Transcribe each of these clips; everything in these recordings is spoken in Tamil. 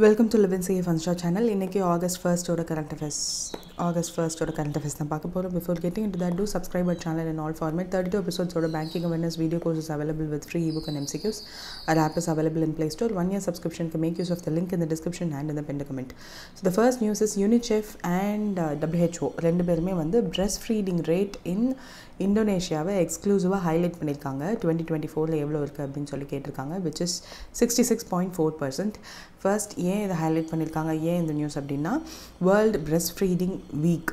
Welcome to Live in Safe Ansha channel. இன்னைக்கு August 1st ஓட current affairs தான் பார்க்க போறோம். Before getting into that, do subscribe our channel in all format. 32 episodes ஓட banking awareness video courses available with free ebook and MCQs. Our app is available in Play Store. 1 year subscription can make use of the link in the description and in the pinned comment. So the first news is UNICEF and WHO ரெண்டு பேருமே வந்து breastfeeding rate in இந்தோனேஷியாவை எக்ஸ்க்ளூசிவாக ஹைலைட் பண்ணியிருக்காங்க. 2024 எவ்வளோ இருக்குது அப்படின்னு சொல்லி கேட்டிருக்காங்க, which is 66.4%. ஃபர்ஸ்ட் ஏன் இதை ஹைலைட் பண்ணியிருக்காங்க, ஏன் இந்த நியூஸ் அப்படின்னா, world breast feeding week.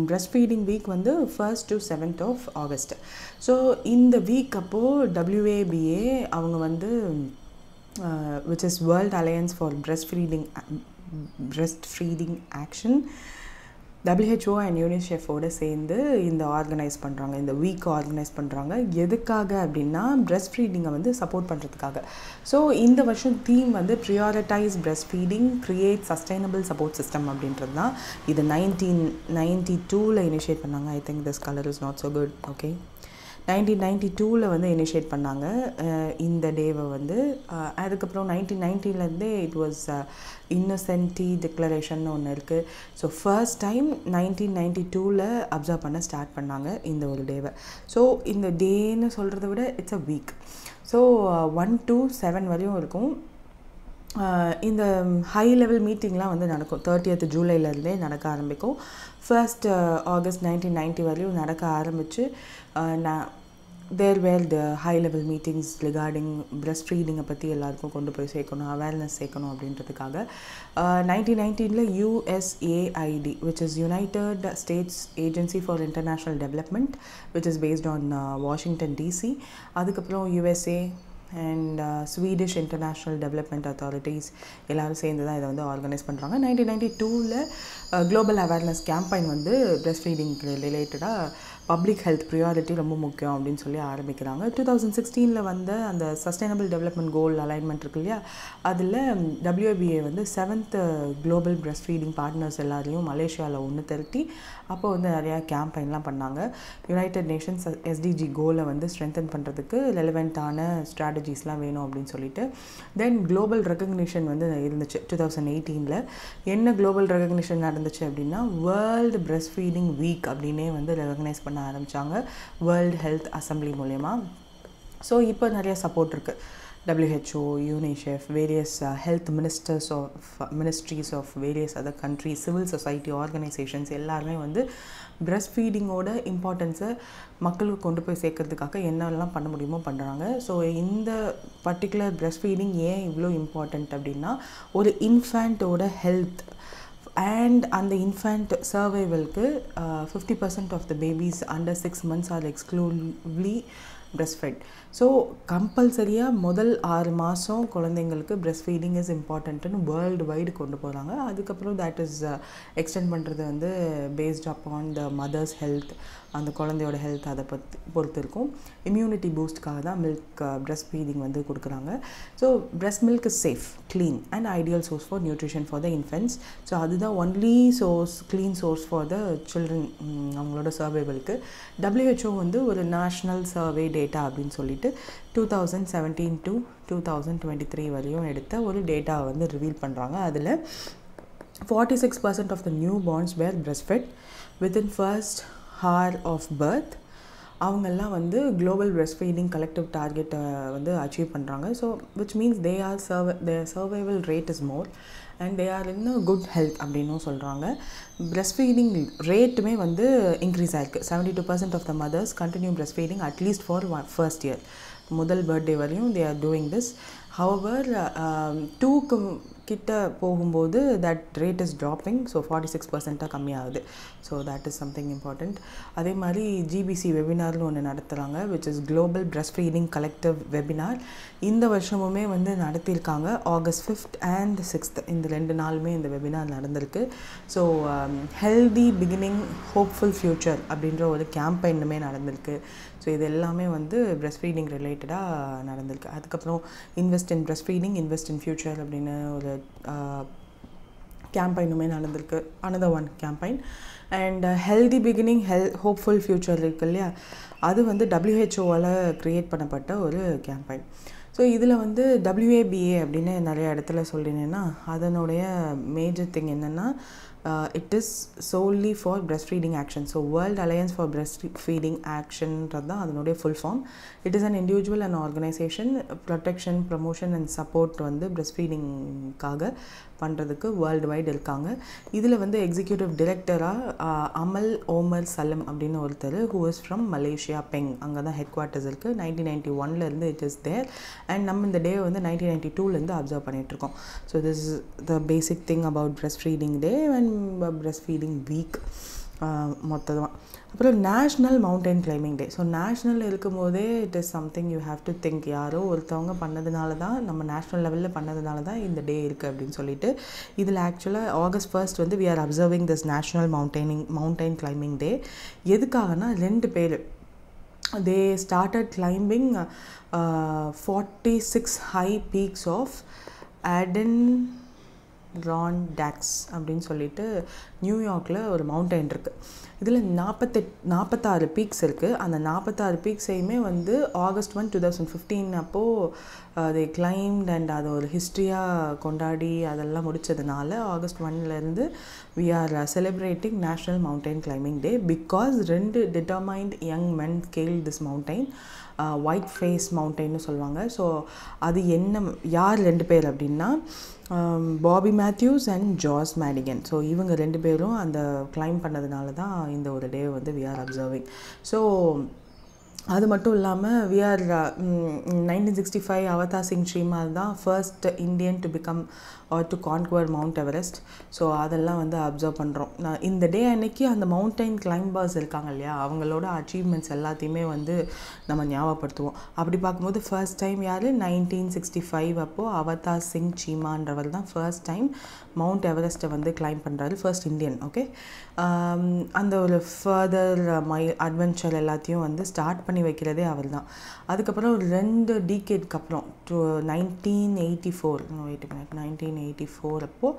Breast feeding week வந்து 1st to 7th of August. So இந்த வீக் அப்போது WABA அவங்க வந்து which is World Alliance for Breastfeeding Action, WHO and யூனிசெஃபோட சேர்ந்து இந்த ஆர்கனைஸ் பண்ணுறாங்க, இந்த வீக் ஆர்கனைஸ் பண்ணுறாங்க. எதுக்காக அப்படின்னா, பிரெஸ்ட் ஃபீடிங்கை வந்து சப்போர்ட் பண்ணுறதுக்காக. ஸோ இந்த வருஷம் தீம் வந்து prioritise breast feeding, create sustainable support system அப்படின்றது தான். இது 1992 இனிஷியேட் பண்ணாங்க. I think this colour is not so good. Okay, 1992 வந்து இனிஷியேட் பண்ணாங்க இந்த டேவை வந்து. அதுக்கப்புறம் 1990 இட் வாஸ் இன்னசென்டி டிக்ளரேஷன் ஒன்று இருக்குது. ஸோ ஃபர்ஸ்ட் டைம் 1992 அப்சர்வ் பண்ண ஸ்டார்ட் பண்ணாங்க இந்த ஒரு டேவை. ஸோ இந்த டேன்னு சொல்கிறத விட it's a week. So 1 to 7 வரையும் இருக்கும். இந்த ஹை லெவல் மீட்டிங்லாம் வந்து நடக்கும். 30th ஜூலைலேருந்தே நடக்க ஆரம்பிக்கும். 1st August 1990 வரையும் நடக்க ஆரம்பித்து there were the high level meetings regarding breastfeeding பற்றி எல்லாருக்கும் கொண்டு போய் சேர்க்கணும், அவேர்னஸ் சேர்க்கணும் அப்படின்றதுக்காக. 1919 USAID, which is United States Agency for International Development, which is based on Washington DC. அதுக்கப்புறம் USA and Swedish international development authorities எல்லோரும் சேர்ந்து தான் இதை வந்து ஆர்கனைஸ் பண்ணுறாங்க. 1992 குளோபல் அவேர்னஸ் கேம்பெயின் வந்து பிரெஸ்ட் ஃபீடிங் ரிலேட்டடாக பப்ளிக் ஹெல்த் ப்ரியாரிட்டி ரொம்ப முக்கியம் அப்படின்னு சொல்லி ஆரம்பிக்கிறாங்க. 2016 வந்து அந்த சஸ்டைனபிள் டெவலப்மெண்ட் கோல் அலைன்மெண்ட் இருக்கு இல்லையா, அதில் WABA வந்து 7th global breast feeding partners எல்லாரையும் மலேசியாவில் ஒன்று திரட்டி அப்போ வந்து நிறையா கேம்பெயின்லாம் பண்ணாங்க. யுனைடெட் நேஷன்ஸ் SDG கோலை வந்து ஸ்ட்ரென்தன் பண்ணுறதுக்கு ரெலவெண்ட்டான ஸ்ட்ராட்டஜிஸ்லாம் வேணும் அப்படின்னு சொல்லிட்டு. தென் குளோபல் ரெகக்னிஷன் வந்து இருந்துச்சு 2018. என்ன குளோபல் ரெகக்னிஷன் நடந்துச்சு அப்படின்னா, வேர்ல்டு பிரெஸ்ட் ஃபீடிங் வீக் அப்படின்னே வந்து ரெகக்னைஸ் பண்ண ஆரம்பித்தாங்க வேர்ல்டு ஹெல்த் அசம்பிளி மூலயமா. ஸோ இப்போ நிறைய சப்போர்ட் இருக்குது. WHO, UNICEF, various health ministries of various other countries, civil society organizations எல்லாருமே வந்து பிரெஸ்ட் ஃபீடிங்கோட இம்பார்ட்டன்ஸை மக்களுக்கு கொண்டு போய் சேர்க்கறதுக்காக என்னெல்லாம் பண்ண முடியுமோ பண்ணுறாங்க. ஸோ இந்த பர்டிகுலர் பிரெஸ்ட் ஃபீடிங் ஏன் இவ்வளோ இம்பார்ட்டண்ட் அப்படின்னா, ஒரு இன்ஃபேண்ட்டோட ஹெல்த் அண்ட் அந்த இன்ஃபேண்ட் சர்வைவலுக்கு 50% of the babies under 6 months are exclusively breastfed. So கம்பல்சரியாக முதல் 6 மாதம் குழந்தைங்களுக்கு பிரெஸ்ட் ஃபீடிங் இஸ் இம்பார்ட்டன்ட்டுன்னு வேர்ல்டு வைடு கொண்டு போகிறாங்க. அதுக்கப்புறம் தட் இஸ் எக்ஸ்டெண்ட் பண்ணுறது வந்து based upon the mother's health, அந்த குழந்தையோட ஹெல்த் அதை பொறுத்து இருக்கும். இம்யூனிட்டி பூஸ்ட்காக தான் பிரெஸ்ட் ஃபீடிங் வந்து கொடுக்குறாங்க. So breast milk is safe, clean and ideal source for nutrition for the infants. So அதுதான் only clean source for the children, அவங்களோட சர்வைவலுக்கு. WHO வந்து ஒரு நேஷ்னல் சர்வே டேட்டா அப்படின்னு சொல்லிட்டு 2017 to 2023 வரையும் எடுத்த ஒரு டேட்டாவை வந்து ரிவீல் பண்ணுறாங்க. அதில் 46% of the newborns were breastfed within first hour of birth. அவங்கெல்லாம் வந்து குளோபல் பிரெஸ்ட் ஃபீடிங் கலெக்டிவ் டார்கெட்டை வந்து அச்சீவ் பண்ணுறாங்க. So which means their survival rate is more and they are in a good health அப்படின்னும் சொல்கிறாங்க. பிரெஸ்ட் ஃபீடிங் ரேட்டுமே வந்து இன்க்ரீஸ் ஆகிருக்கு. 72% of the mothers continue breast feeding at least for first year, முதல் பர்த்டே வரையும் they are doing this. However 2 கிட்ட போகும்போது that rate is dropping. So 46% கம்மியாகுது. So that is something important. அதே மாதிரி GBC வெபினார்னு ஒன்று நடத்துகிறாங்க, which is global breast feeding collective webinar. இந்த வருஷமுமே வந்து நடத்தியிருக்காங்க. August 5th and 6th இந்த 2 நாளுமே இந்த வெபினார் நடந்திருக்கு. So healthy beginning hopeful future அப்படின்ற ஒரு கேம்பெயினுமே நடந்திருக்கு. ஸோ இது எல்லாமே வந்து பிரெஸ்ட் ஃபீடிங் ரிலேட்டடாக நடந்திருக்கு. அதுக்கப்புறம் invest in breast feeding, invest in future அப்படின்னு ஒரு கேம்பெயினுமே நடந்திருக்கு. another one campaign. And healthy beginning hopeful future இருக்கு இல்லையா, அது வந்து WHO க்ரியேட் பண்ணப்பட்ட ஒரு கேம்பெயின். ஸோ இதில் வந்து WABA அப்படின்னு நிறைய இடத்துல சொல்லினேன்னா அதனுடைய மேஜர் திங் என்னென்னா it is solely for breastfeeding action. So World Alliance for Breastfeeding Action தான் அதனுடைய full form. It is an individual and organization protection, promotion and support வந்து breastfeedingக்காக பண்ணுறதுக்கு வேர்ல்டு வைடு இருக்காங்க. இதில் வந்து எக்ஸிக்யூட்டிவ் டிரெக்டராக அமல் ஓமர் சலம் அப்படின்னு ஒருத்தர் ஹூ இஸ் ஃப்ரம் மலேசியா பெங், அங்கே தான் ஹெட் குவார்ட்டர்ஸ் இருக்குது. 1991 இட் இஸ் தேர் அண்ட் நம்ம இந்த டே வந்து 1992 அப்சர்வ் பண்ணிகிட்ருக்கோம். So this is the basic thing about breast feeding day and breast feeding week மொத்தமாக. அப்புறம் நேஷ்னல் மவுண்டைன் கிளைம்பிங் டே. ஸோ நேஷ்னல் இருக்கும்போதே it is something you have to think, யாரோ ஒருத்தவங்க பண்ணதுனால தான், நம்ம நேஷ்னல் லெவலில் பண்ணதுனால தான் இந்த டே இருக்குது அப்படின்னு சொல்லிட்டு. இதில் ஆக்சுவலாக August 1 வந்து we are observing this national mountain climbing day. எதுக்காகனா 2 பேர் they started climbing 46 high peaks of Adirondacks அப்படின்னு சொல்லிட்டு நியூயார்க்கில் ஒரு மவுண்டைன் இருக்குது. இதில் 46 பீக்ஸ் இருக்குது. அந்த 46 பீக்ஸையுமே வந்து August 1, 2015 அப்போது they climbed and அது ஒரு ஹிஸ்ட்ரியாக கொண்டாடி அதெல்லாம் முடித்ததுனால August 1 we are celebrating National Mountain Climbing Day because 2 determined young men scaled this mountain. White face மவுண்டைன்னு சொல்லுவாங்க. ஸோ அது என்ன, யார் 2 பேர் அப்படின்னா Bobby Mathews and George Madigan. So இவங்க 2 பேரும் அந்த கிளைம் பண்ணதுனால தான் இந்த ஒரு டே வந்து வி ஆர் அப்சர்விங். ஸோ அது மட்டும் இல்லாமல் வி ஆர் 1965 அவதார் சிங் ஸ்ரீமால் தான் first Indian to become or to conquer Mount Everest. So அதெல்லாம் வந்து அப்சர்வ் பண்ணுறோம். நான் இந்த டே அன்னைக்கு அந்த மவுண்டைன் கிளைம்பர்ஸ் இருக்காங்க இல்லையா, அவங்களோட அச்சீவ்மெண்ட்ஸ் எல்லாத்தையுமே வந்து நம்ம ஞாபகப்படுத்துவோம். அப்படி பார்க்கும்போது ஃபர்ஸ்ட் டைம் யார், 1965 அப்போது அவதார் சிங் சீமான்றவர் தான் ஃபர்ஸ்ட் டைம் மவுண்ட் எவரெஸ்ட்டை வந்து கிளைம் பண்ணுறாரு, ஃபர்ஸ்ட் இந்தியன். ஓகே, அந்த ஒரு ஃபர்தர் அட்வென்ச்சர் எல்லாத்தையும் வந்து ஸ்டார்ட் பண்ணி வைக்கிறதே அவர் தான். அதுக்கப்புறம் ஒரு 2 டீகேட்க்கு அப்புறம் 1984 அப்போது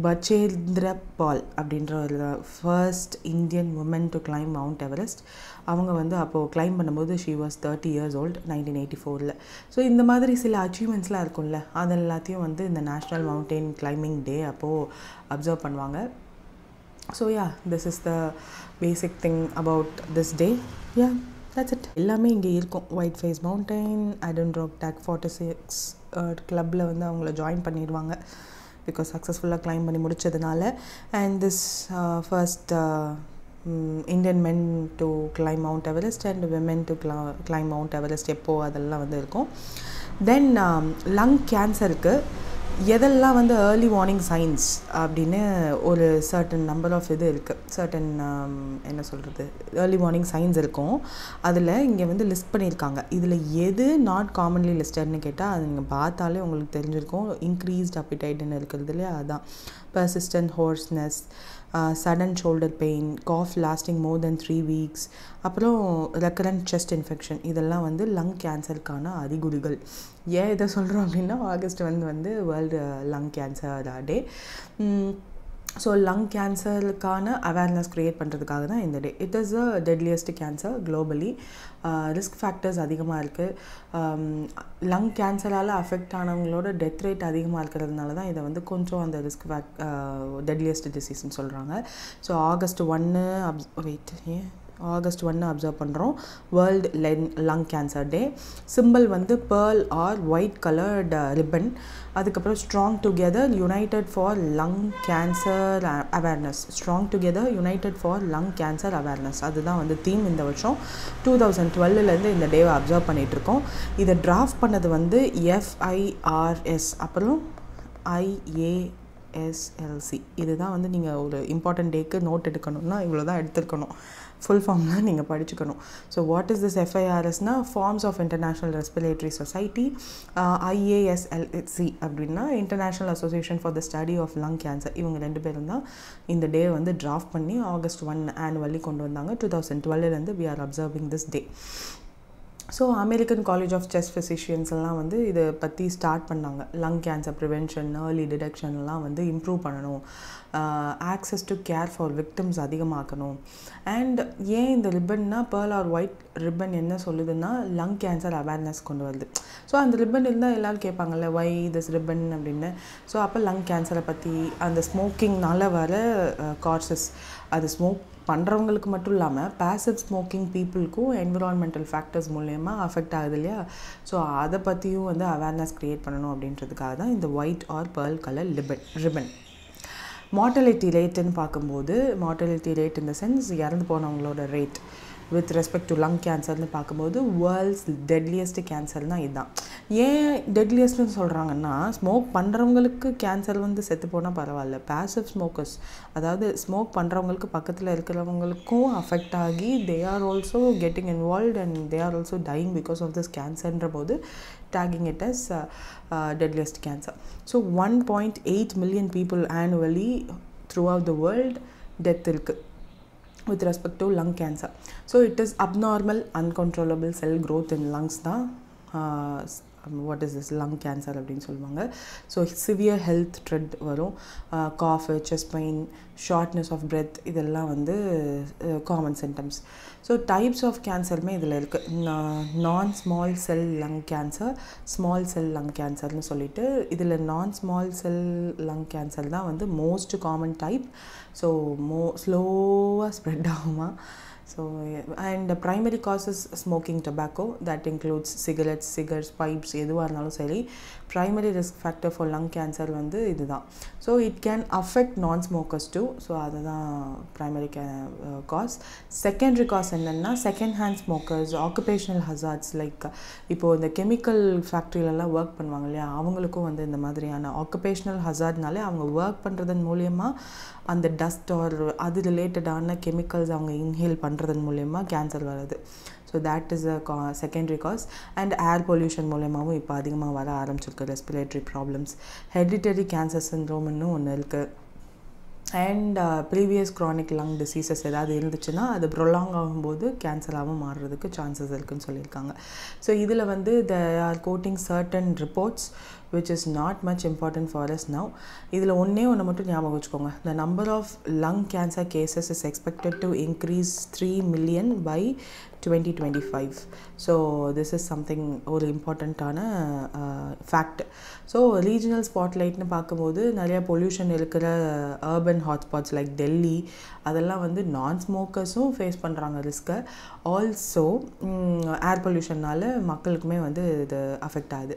பச்சேந்திர பால் அப்படின்ற ஒரு first Indian woman to climb Mount Everest. அவங்க வந்து அப்போது கிளைம் பண்ணும்போது she was 30 years old 1984. So இந்த மாதிரி சில அச்சீவ்மெண்ட்ஸ்லாம் இருக்கும்ல, அது எல்லாத்தையும் வந்து இந்த நேஷ்னல் மவுண்டைன் கிளைம்பிங் டே அப்போது அப்சர்வ் பண்ணுவாங்க. So this is the basic thing about this day. That's it. எல்லாமே இங்கே இருக்கும். ஒயிட் ஃபேஸ் மவுண்டைன், Adirondack 46 கிளப்பில் வந்து அவங்கள ஜாயின் பண்ணிடுவாங்க பிகாஸ் சக்ஸஸ்ஃபுல்லாக கிளைம் பண்ணி முடித்ததுனால. And this first Indian men to climb Mount Everest and women to climb Mount Everest எப்போது அதெல்லாம் வந்து இருக்கும். தென் லங் கேன்சருக்கு எதெல்லாம் வந்து ஏர்லி வார்னிங் சைன்ஸ் அப்படின்னு ஒரு சர்டன் நம்பர் ஆஃப் இது இருக்குது, சர்டன் என்ன சொல்கிறது, ஏர்லி வார்னிங் சைன்ஸ் இருக்கும். அதில் இங்கே வந்து லிஸ்ட் பண்ணியிருக்காங்க. இதில் எது நாட் காமன்லி லிஸ்டட்னு கேட்டால் அது நீங்கள் பார்த்தாலே உங்களுக்கு தெரிஞ்சிருக்கும். இன்க்ரீஸ்ட் அப்பிடைட்னு இருக்கிறது இல்லையா, அதுதான். Persistent hoarseness, sudden shoulder pain, cough lasting more than 3 weeks, அப்புறம் ரெக்கரண்ட் செஸ்ட் இன்ஃபெக்ஷன், இதெல்லாம் வந்து லங் கேன்சருக்கான அறிகுறிகள். ஏன் இதை சொல்கிறோம் அப்படின்னா ஆகஸ்ட் வந்து world lung cancer day. So lung கேன்சருக்கான அவேர்னஸ் க்ரியேட் பண்ணுறதுக்காக தான் இந்த day. It is a deadliest cancer globally. Risk factors அதிகமாக இருக்குது. லங் கேன்சரால் அஃபெக்ட் ஆனவங்களோட டெத் ரேட் அதிகமாக இருக்கிறதுனால தான் இதை வந்து கொஞ்சம் அந்த ரிஸ்க் டெட்லியஸ்ட் டிசீஸ்ன்னு சொல்கிறாங்க. ஸோ August 1 அப்சர்வ் பண்ணுறோம், world lung cancer day. Simple வந்து pearl or white coloured ribbon. அதுக்கப்புறம் strong together united for lung cancer awareness. Strong together united for lung cancer awareness, அதுதான் வந்து தீம் இந்த வருஷம். 2012 இந்த டேவை அப்சர்வ் பண்ணிகிட்ருக்கோம். இதை டிராஃப்ட் பண்ணது வந்து FIRS, அப்புறம் IASLC. இதுதான் வந்து நீங்கள் ஒரு இம்பார்ட்டன்ட் டேக்கு நோட் எடுக்கணும்னா இவ்வளோ தான் எடுத்துருக்கணும். ஃபுல் ஃபார்ம்லாம் நீங்கள் படிச்சுக்கணும். ஸோ வாட் இஸ் திஸ் FIRSனா forums of international respiratory society. IASLC அப்படின்னா international association for the study of lung cancer. இவங்க 2 பேரும் தான் இந்த டே வந்து டிராஃப்ட் பண்ணி August 1 ஆனுவலி கொண்டு வந்தாங்க. 2012 we are observing this day. So American college of chest physicians எல்லாம் வந்து இதை பற்றி ஸ்டார்ட் பண்ணாங்க. லங் கேன்சர் ப்ரிவென்ஷன், ஏர்லி டிடெக்ஷன்லாம் வந்து இம்ப்ரூவ் பண்ணணும், access to care for victims அதிகமாக்கணும். அண்ட் ஏன் இந்த ரிப்பன்னா பேர்ல் ஆர் ஒயிட் ரிப்பன் என்ன சொல்லுதுன்னா லங் கேன்சர் அவேர்னஸ் கொண்டு வருது. ஸோ அந்த ரிப்பன் இருந்தால் எல்லோரும் கேட்பாங்கல்ல வை திஸ் ரிப்பன் அப்படின்னு. ஸோ அப்போ லங் கேன்சரை பற்றி, அந்த ஸ்மோக்கிங்னால் வர காசஸ், அது ஸ்மோக் பண்ணுறவங்களுக்கு மட்டும் இல்லாமல் பேசிவ் ஸ்மோக்கிங் பீப்புளுக்கும் என்விரான்மெண்டல் ஃபேக்டர்ஸ் மூலயமா அஃபெக்ட் ஆகுது இல்லையா. ஸோ அதை பற்றியும் வந்து அவேர்னஸ் க்ரியேட் பண்ணணும் அப்படின்றதுக்காக தான் இந்த white or pearl colour ribbon. Mortality ரேட்டுன்னு பார்க்கும்போது, மார்டாலிட்டி ரேட் இந்த சென்ஸ் இறந்து போனவங்களோட rate with respect to lung கேன்சர்னு பார்க்கும்போது வேர்ல்ட்ஸ் டெட்லியஸ்ட் கேன்சர்னால் இதுதான். ஏன் டெட்லியஸ்ட்னு சொல்கிறாங்கன்னா, ஸ்மோக் பண்ணுறவங்களுக்கு கேன்சர் வந்து செத்து போனால் பரவாயில்ல, பேசிவ் ஸ்மோக்கர்ஸ், அதாவது ஸ்மோக் பண்ணுறவங்களுக்கு பக்கத்தில் இருக்கிறவங்களுக்கும் அஃபெக்ட் ஆகி they are also getting involved and they are also dying because of this கேன்சர்ன்ற போது tagging it as deadliest cancer. So 1.8 million people annually throughout the world death irukku with respect to lung cancer. So it is abnormal uncontrollable cell growth in lungs da what is this lung cancer அப்படினு சொல்லுவாங்க. ஸோ சிவியர் ஹெல்த் த்ரெட் வரும், cough, chest pain, shortness of breath, இதெல்லாம் வந்து common symptoms. So types of கேன்சருமே இதில் இருக்குது. Non small cell lung cancer, small cell lung கேன்சர்னு சொல்லிட்டு, இதில் non small cell lung cancer தான் வந்து மோஸ்ட் காமன் டைப். ஸோ ஸ்லோவாக ஸ்ப்ரெட் ஆகுமா. So and the primary causes smoking tobacco, that includes cigarettes, cigars, pipes, எதுவாக இருந்தாலும் சரி. primary risk factor for lung cancer வந்து இதுதான். So it can affect non-smokers too. So அதுதான் primary cause. secondary cause என்னென்னா second hand smokers, occupational hazards like இப்போது இந்த கெமிக்கல் ஃபேக்ட்ரியிலலாம் ஒர்க் பண்ணுவாங்க இல்லையா, அவங்களுக்கும் வந்து இந்த மாதிரியான ஆக்குபேஷ்னல் ஹசார்ட்னாலே அவங்க ஒர்க் பண்ணுறதன் மூலியமாக அந்த டஸ்ட் ஆர் அது ரிலேட்டடான கெமிக்கல்ஸ் அவங்க இன்ஹேல் பண்ணுறதன் மூலயமா கேன்சர் வருது. So that is a secondary cause. And air pollution மூலயமாவும் இப்போ அதிகமாக வர ஆரம்பிச்சிருக்கு ரெஸ்பிரேட்டரி ப்ராப்ளம்ஸ். ஹெரிடிட்டரி கேன்சர் சிண்ட்ரோம்னு ஒன்று இருக்குது. And previous chronic lung diseases ஏதாவது இருந்துச்சுன்னா அது ப்ரொலாங் ஆகும்போது கேன்சராகவும் மாறுறதுக்கு சான்சஸ் இருக்குதுன்னு சொல்லியிருக்காங்க. ஸோ இதில் வந்து they R coating certain reports which is not much important for us now. இதில் ஒன்று மட்டும் ஞாபகம் வச்சுக்கோங்க. the number of lung cancer cases is expected to increase 3 million by 2025. so this is something ஒரு இம்பார்ட்டண்ட்டான ஃபேக்ட். ஸோ ரீஜனல் ஸ்பாட்லைட்னு பார்க்கும்போது நிறையா பொல்யூஷன் இருக்கிற அர்பன் ஹாட்ஸ்பாட்ஸ் லைக் டெல்லி, அதெல்லாம் வந்து நான் ஸ்மோக்கர்ஸும் ஃபேஸ் பண்ணுறாங்க ரிஸ்க்கை. ஆல்சோ ஏர் பொல்யூஷன்னால் மக்களுக்குமே வந்து இது அஃபெக்ட் ஆகுது.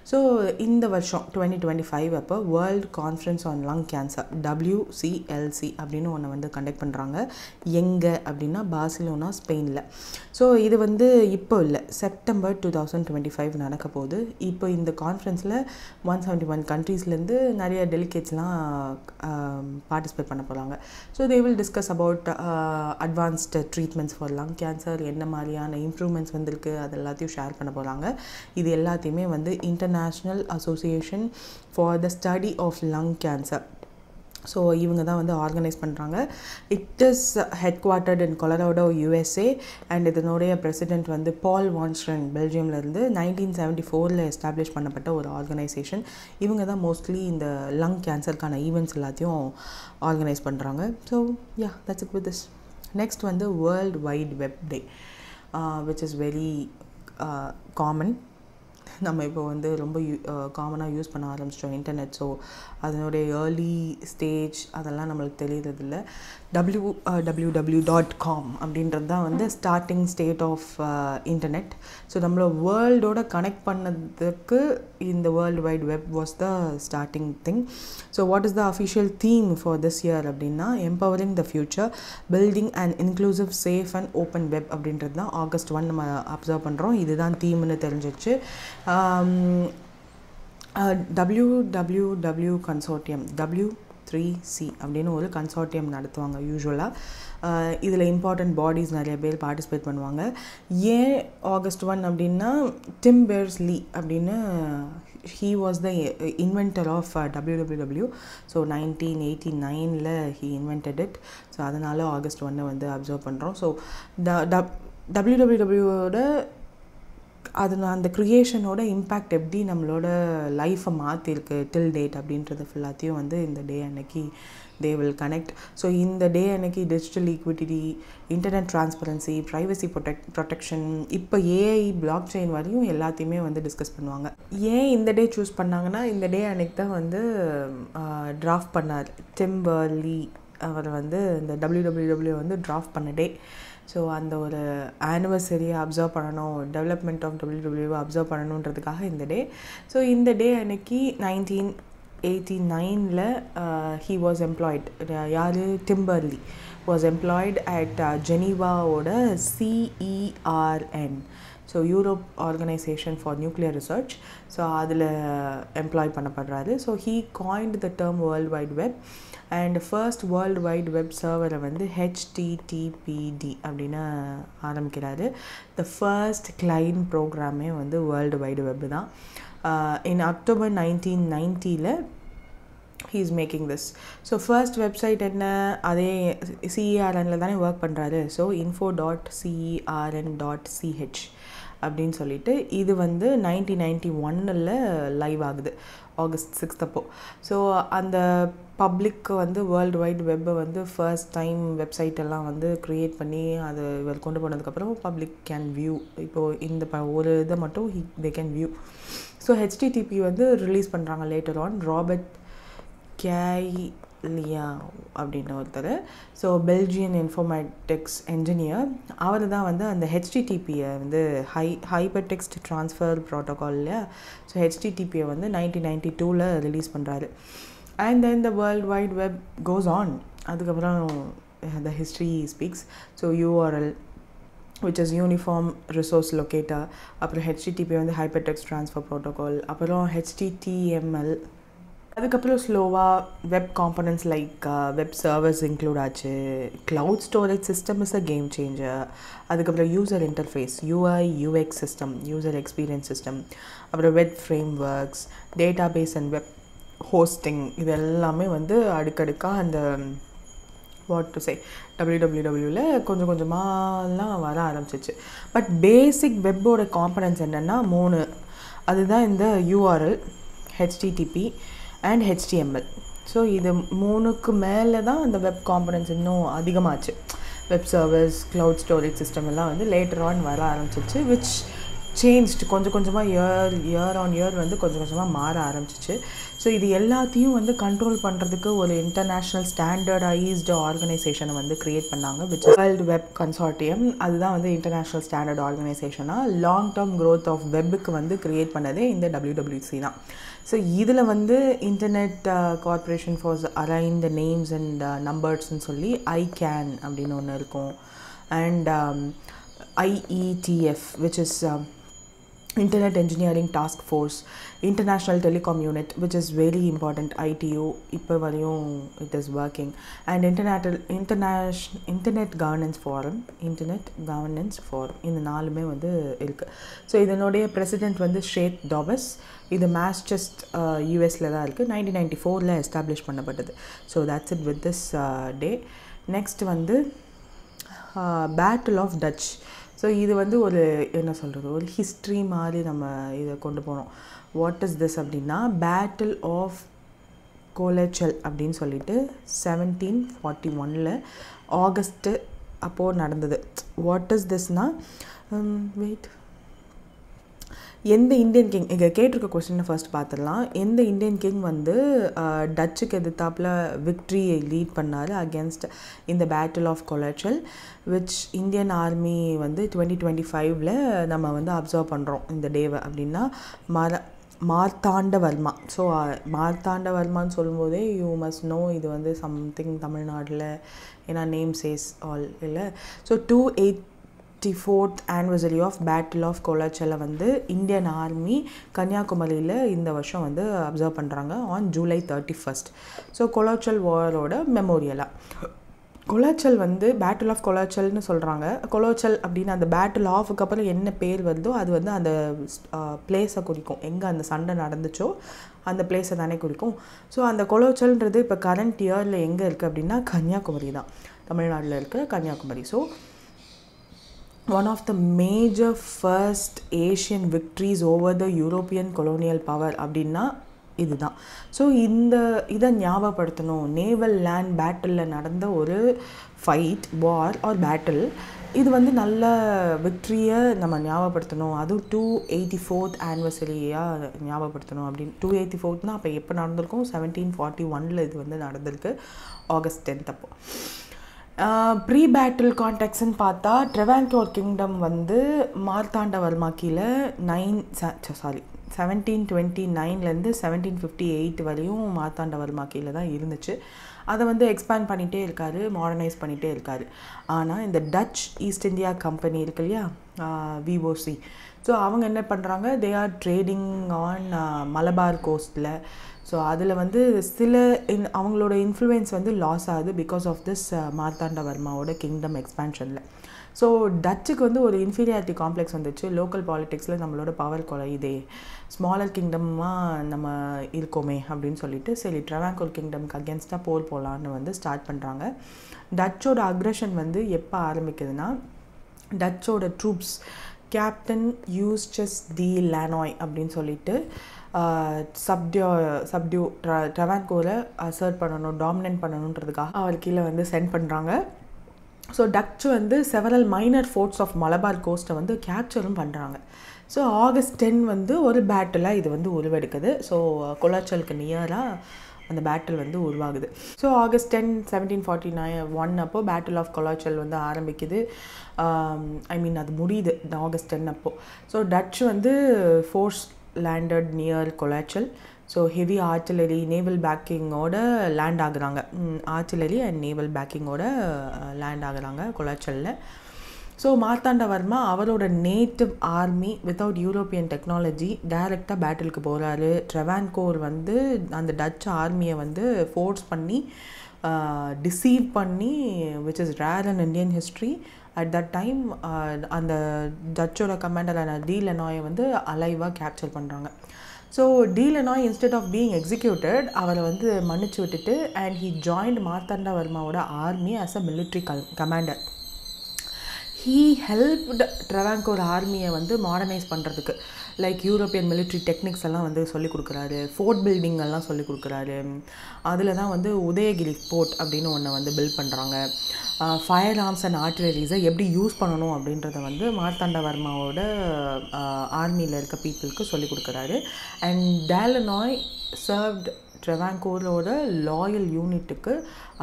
ஸோ இந்த வருஷம் 2025 அப்போ world conference on lung cancer WCLC அப்படின்னு ஒன்று வந்து கண்டக்ட் பண்ணுறாங்க. எங்கே அப்படின்னா பார்சிலோனா, ஸ்பெயினில். ஸோ இது வந்து இப்போ இல்லை, செப்டம்பர் 2025 நடக்க போகுது. இப்போ இந்த கான்ஃபரன்ஸில் 171 கண்ட்ரீஸ்லேருந்து நிறைய டெலிகேட்ஸ்லாம் பார்ட்டிசிபேட் பண்ண போகிறாங்க. So they will discuss about advanced treatments for lung cancer, என்ன மாதிரியான இம்ப்ரூவ்மெண்ட்ஸ் வந்திருக்கு, அது எல்லாத்தையும் ஷேர் பண்ண போகிறாங்க. இது எல்லாத்தையுமே வந்து international association for the study of lung cancer, so இவங்க தான் வந்து ஆர்கனைஸ் பண்ணுறாங்க. It is headquartered in Colorado, USA. And இதனுடைய பிரசிடெண்ட் வந்து பால் வான்ஸ்டன், பெல்ஜியம்லேருந்து 1974 எஸ்டாப்ளிஷ் பண்ணப்பட்ட ஒரு ஆர்கனைசேஷன். இவங்க தான் மோஸ்ட்லி இந்த லங் கேன்சருக்கான ஈவெண்ட்ஸ் எல்லாத்தையும் ஆர்கனைஸ் பண்ணுறாங்க. So yeah, that's it with this. Next வந்து world wide web day, which is very common. நம்ம இப்போ வந்து ரொம்ப காமனாக யூஸ் பண்ண ஆரம்பிச்சிட்டோம் இன்டர்நெட். ஸோ அதனுடைய ஏர்லி ஸ்டேஜ் அதெல்லாம் நம்மளுக்கு தெரியறதில்ல. www.com அப்படின்றது தான் வந்து starting state of internet. So நம்மளை வேர்ல்டோட கனெக்ட் பண்ணதுக்கு இந்த world wide web was the starting thing. So what is the official theme for this year அப்படின்னா empowering the future, building and inclusive, safe and open web அப்படின்றது தான் August 1 நம்ம அப்சர்வ் பண்ணுறோம். இதுதான் தீம்னு தெரிஞ்சிச்சு. WWW கன்சோர்ட்டியம், W3C அப்படின்னு ஒரு கன்சோர்ட்டியம் நடத்துவாங்க யூஸ்வலாக. இதில் இம்பார்ட்டண்ட் பாடிஸ் நிறைய பேர் பார்ட்டிசிபேட் பண்ணுவாங்க. ஏன் August 1 அப்படின்னா டிம் பெர்ஸ்-லீ அப்படின்னு he was the inventor of WWW. So 1989 he invented it. So அதனால் August 1 வந்து அப்சர்வ் பண்ணுறோம். ஸோ WWWவோட அது அந்த க்ரியேஷனோட இம்பேக்ட் எப்படி நம்மளோட லைஃப்பை மாற்றிருக்கு டில் டேட் அப்படின்றது ஃபுல்லாத்தையும் வந்து இந்த டே அன்னைக்கு they will connect. ஸோ இந்த டே அன்னைக்கு digital equity, internet transparency, privacy protection, இப்போ ஏஐ, பிளாக் செயின் வரையும் எல்லாத்தையுமே வந்து டிஸ்கஸ் பண்ணுவாங்க. ஏன் இந்த டே சூஸ் பண்ணாங்கன்னா, இந்த டே அன்னைக்கு தான் வந்து டிராஃப்ட் பண்ணார் டிம் பர்லி. அவர் வந்து இந்த WWW வந்து டிராஃப்ட் பண்ண டே. ஸோ அந்த ஒரு ஆனிவர்சரியை அப்சர்வ் பண்ணணும், டெவலப்மெண்ட் ஆஃப் WWW அப்சர்வ் பண்ணணுன்றதுக்காக இந்த டே. ஸோ இந்த டே அன்னைக்கு 1989 he was employed. யார்? டிம் பர்லி was employed at ஜெனீவாவோட CERN, so Europe organisation for nuclear research. So அதில் எம்ப்ளாய் பண்ணப்படுறாரு. So he coined the term world wide web and first world wide web சர்வரை வந்து HTTPD அப்படின்னு ஆரம்பிக்கிறாரு. த ஃபர்ஸ்ட் கிளைண்ட் ப்ரோக்ராமே வந்து வேர்ல்டு வைடு வெப் தான். In October 1990 he is making this. So first website என்ன, அதே CERNல தானே ஒர்க் பண்ணுறாரு. ஸோ info.cern.ch அப்படின்னு சொல்லிட்டு இது வந்து 1991 லைவ் ஆகுது, August 6 அப்போ. ஸோ அந்த பப்ளிக்கு வந்து வேர்ல்டு வைட் வெப்பை வந்து ஃபர்ஸ்ட் டைம் வெப்சைட் எல்லாம் வந்து க்ரியேட் பண்ணி அது இவர் கொண்டு போனதுக்கப்புறம் பப்ளிக் கேன் வியூ. இப்போது இந்த ஒரு இதை மட்டும் they can view. So HTTP வந்து ரிலீஸ் பண்ணுறாங்க லேட்டர் ஆன். ராபர்ட் கேலியா அப்படின்னு ஒருத்தர், ஸோ பெல்ஜியன் இன்ஃபர்மேட்டிக்ஸ் என்ஜினியர். அவர் தான் வந்து அந்த HTTPயை வந்து ஹைப்பர் டெக்ஸ்ட் ட்ரான்ஸ்ஃபர் ப்ரோட்டோகால் இல்லையா, ஸோ HTTPயை வந்து 1992 ரிலீஸ் பண்ணுறாரு. And then the world wide web goes on. அதுக்கப்புறம் the history speaks. So URL which is uniform resource locator, அப்புறம் HTTP வந்து ஹைப்பர் டெக்ஸ்ட் ட்ரான்ஸ்ஃபர் ப்ரோட்டோகால், அப்புறம் HTTML. அதுக்கப்புறம் ஸ்லோவாக web components like web servers include ஆச்சு. Cloud storage system is a game changer. அதுக்கப்புறம் user interface, UI UX system, user experience system, அப்புறம் web frameworks, database and web hosting, இது எல்லாமே வந்து அடுக்கடுக்காக அந்த வாட் டு சே WWWல கொஞ்சம் கொஞ்சமாலாம் வர ஆரம்பிச்சிச்சு. பட் பேசிக் வெப்போட காம்பனன்ட்ஸ் என்னென்னா 3. அதுதான் இந்த URL, HTTP and HTML. So இது 3க்கு மேலே தான் அந்த வெப் காம்பனன்ட்ஸ் இன்னும் அதிகமாச்சு. Web servers, cloud storage system எல்லாம் வந்து லேட்டர் ஆன் வர ஆரம்பிச்சிச்சு. விச் சேஞ்ச்டு கொஞ்சம் கொஞ்சமாக இயர் ஆன் இயர் வந்து கொஞ்சம் கொஞ்சமாக மாற ஆரம்பிச்சிச்சு. ஸோ இது எல்லாத்தையும் வந்து கண்ட்ரோல் பண்ணுறதுக்கு ஒரு இன்டர்நேஷ்னல் ஸ்டாண்டர்டைஸ்டு ஆர்கனைசேஷனை வந்து க்ரியேட் பண்ணாங்க, விச் வேர்ல்டு வெப் கன்சார்ட்டியம். அதுதான் வந்து இன்டர்நேஷ்னல் ஸ்டாண்டர்ட் ஆர்கனைசேஷனாக லாங் டேர்ம் க்ரோத் ஆஃப் வெப்புக்கு வந்து க்ரியேட் பண்ணதே இந்த WWC தான். ஸோ இதில் வந்து internet corporation for align the names and நம்பர்ஸ்ன்னு சொல்லி ICANN அப்படின்னு ஒன்று இருக்கும். And IETF which is Internet Engineering Task Force, International Telecom Unit which is very important, ITU இப்போ வரையும் it is working, and Internet Governance Forum, இந்த 4மே வந்து இருக்குது. ஸோ இதனுடைய பிரசிடெண்ட் வந்து ஷேக் டாபஸ். இது மாஸ்செஸ்ட் USல தான் இருக்குது. 1994 எஸ்டாப்ளிஷ் பண்ணப்பட்டது. So that's it with this day. Next வந்து பேட்டில் ஆஃப் டச். ஸோ இது வந்து ஒரு என்ன சொல்கிறது, ஒரு ஹிஸ்ட்ரி மாதிரி நம்ம இதை கொண்டு போனோம். வாட் இஸ் திஸ் அப்படின்னா, பேட்டில் ஆஃப் கோலச்சல் அப்படின்னு சொல்லிட்டு 1741 ஆகஸ்ட்டு அப்போது நடந்தது. வாட் இஸ் திஸ்னால், வெயிட், எந்த இந்தியன் கிங், இங்கே கேட்டிருக்க கொஸ்டினை ஃபர்ஸ்ட் பார்த்துடலாம். எந்த இந்தியன் கிங் வந்து டச்சுக்கு எதிர்த்தாப்பில் விக்ட்ரி லீட் பண்ணார் அகேன்ஸ்ட் இந்த battle of Colachel, which Indian army வந்து 2025 நம்ம வந்து அப்சர்வ் பண்ணுறோம் இந்த டேவை அப்படின்னா மார்த்தாண்டவர்மா. ஸோ மார்த்தாண்டவர்மான்னு சொல்லும்போதே யூ மஸ்ட் நோ இது வந்து சம்திங் தமிழ்நாட்டில், ஏன்னா நேம் சேஸ் ஆல் இல்லை. So 284th anniversary of battle of கொலச்சலை வந்து இந்தியன் ஆர்மி கன்னியாகுமரியில் இந்த வருஷம் வந்து அப்சர்வ் பண்ணுறாங்க ஆன் July 31. ஸோ கொலச்சல் வாரோட மெமோரியலாக கொலாச்சல் வந்து பேட்டில் ஆஃப் கொலாச்சல்னு சொல்கிறாங்க. கொலாச்சல் அப்படின்னு அந்த பேட்டில் ஆஃபுக்கு அப்புறம் என்ன பேர் வருதோ அது வந்து அந்த பிளேஸை குறிக்கும், எங்கே அந்த சண்டை நடந்துச்சோ அந்த பிளேஸை தானே குறிக்கும். ஸோ அந்த கொலாச்சல்ன்றது இப்போ கரண்ட் இயரில் எங்கே இருக்குது அப்படின்னா கன்னியாகுமரி தான், தமிழ்நாட்டில் இருக்கிற Kanyakumari. So one of the major first Asian victories over the European colonial power அப்படின்னா இதுதான். ஸோ இதை ஞாபகப்படுத்தணும். நேவல் லேண்ட் பேட்டிலில் நடந்த ஒரு ஃபைட், வார் ஆர் பேட்டில், இது வந்து நல்ல விக்ட்ரியை நம்ம ஞாபகப்படுத்தணும். அதுவும் 284th ஆனிவர்சரியாக ஞாபகப்படுத்தணும் அப்படின்னு. 284th அப்போ எப்போ நடந்திருக்கும்? 1741 இது வந்து நடந்திருக்கு, August 10th அப்போ. ப்ரீ பேட்டில் கான்டெக்ட்ஸ்ன்னு பார்த்தா ட்ரெவான்கோர் கிங்டம் வந்து மார்த்தாண்டவர்மா கீழே 1729 1758 வரையும் மார்த்தாண்டவர்மா கீழே தான் இருந்துச்சு. அதை வந்து எக்ஸ்பேண்ட் பண்ணிகிட்டே இருக்காரு, மாடர்னைஸ் பண்ணிகிட்டே இருக்காரு. ஆனால் இந்த டச் ஈஸ்ட் இந்தியா கம்பெனி இருக்கு இல்லையா, VOC, ஸோ அவங்க என்ன பண்ணுறாங்க, they are trading on Malabar கோஸ்ட்டில். ஸோ அதில் வந்து சில அவங்களோட இன்ஃப்ளூயன்ஸ் வந்து லாஸ் ஆகுது பிகாஸ் ஆஃப் திஸ் மார்த்தாண்டவர்மாவோட கிங்டம் எக்ஸ்பேன்ஷனில். ஸோ டச்சுக்கு வந்து ஒரு இன்ஃபீரியாரிட்டி காம்ப்ளெக்ஸ் வந்துச்சு. லோக்கல் பாலிட்டிக்ஸில் நம்மளோட பவர் குறையுதே, ஸ்மாலர் கிங்டமாக நம்ம இருக்கோமே அப்படின்னு சொல்லிட்டு சரி ட்ரெவான்கோர் கிங்டம்க்கு அகேன்ஸ்டாக போர் போகலான்னு வந்து ஸ்டார்ட் பண்ணுறாங்க. டச்சோட அக்ரெஷன் வந்து எப்போ ஆரம்பிக்குதுன்னா, டச்சோட ட்ரூப்ஸ் கேப்டன் யூஸ்டஸ் தி லானாய் அப்படின்னு சொல்லிட்டு சப்டியூ ட்ரெவான்கோரை அசர்ட் பண்ணணும், டாமினேட் பண்ணணுன்றதுக்காக அவர் கீழே வந்து சென்ட் பண்ணுறாங்க. ஸோ டச் வந்து several minor forts of Malabar கோஸ்ட்டை வந்து கேப்சரும் பண்ணுறாங்க. ஸோ August 10 வந்து ஒரு பேட்டிலாக இது வந்து உருவெடுக்குது. ஸோ கொலாச்சலுக்கு நியராக அந்த பேட்டில் வந்து உருவாகுது. ஸோ August 10 1741 அப்போ பேட்டில் ஆஃப் கொலாச்சல் வந்து ஆரம்பிக்குது. அது முடியுது August 10 அப்போ. ஸோ டச் வந்து force landed near Colachel. So heavy artillery naval பேக்கிங்கோட லேண்ட் ஆகுறாங்க. ஆர்ட்டிலரி அண்ட் நேவல் பேக்கிங்கோட லேண்ட் ஆகுறாங்க கொலாச்சலில். ஸோ மார்த்தாண்டவர்மா அவரோட native army without European technology டைரெக்டாக பேட்டிலுக்கு போகிறாரு. ட்ரெவான்கோர் வந்து அந்த டச் ஆர்மியை வந்து ஃபோர்ஸ் பண்ணி டிசீவ் பண்ணி, which is rare in Indian history. At that time அந்த டச்சோட கமாண்டரான டி லெனாயை வந்து அலைவாக கேப்சர் பண்ணுறாங்க. So De Lannoy instead of being executed அவரை வந்து மன்னிச்சு விட்டுட்டு அண்ட் ஹீ ஜாயின்ட் மார்த்தாண்டவர்மாவோட army as a military commander. He helped Travancore ஆர்மியை வந்து மாடர்னைஸ் பண்ணுறதுக்கு, லைக் யூரோப்பியன் மிலிட்ரி டெக்னிக்ஸ் எல்லாம் வந்து சொல்லிக் கொடுக்குறாரு, ஃபோர்ட் பில்டிங் எல்லாம் சொல்லிக் கொடுக்குறாரு. அதில் தான் வந்து உதயகிரி ஃபோர்ட் அப்படின்னு ஒன்று வந்து பில்ட் பண்ணுறாங்க. ஃபயர் ஆர்ம்ஸ் அண்ட் ஆர்ட்டிலரிஸை எப்படி யூஸ் பண்ணணும் அப்படின்றத வந்து மார்த்தாண்டவர்மாவோட ஆர்மியில் இருக்க பீப்புளுக்கு சொல்லிக் கொடுக்குறாரு. அண்ட் டேலனாய் சர்வ்ட் ட்ரெவான்கோரோட லாயல் யூனிட்டுக்கு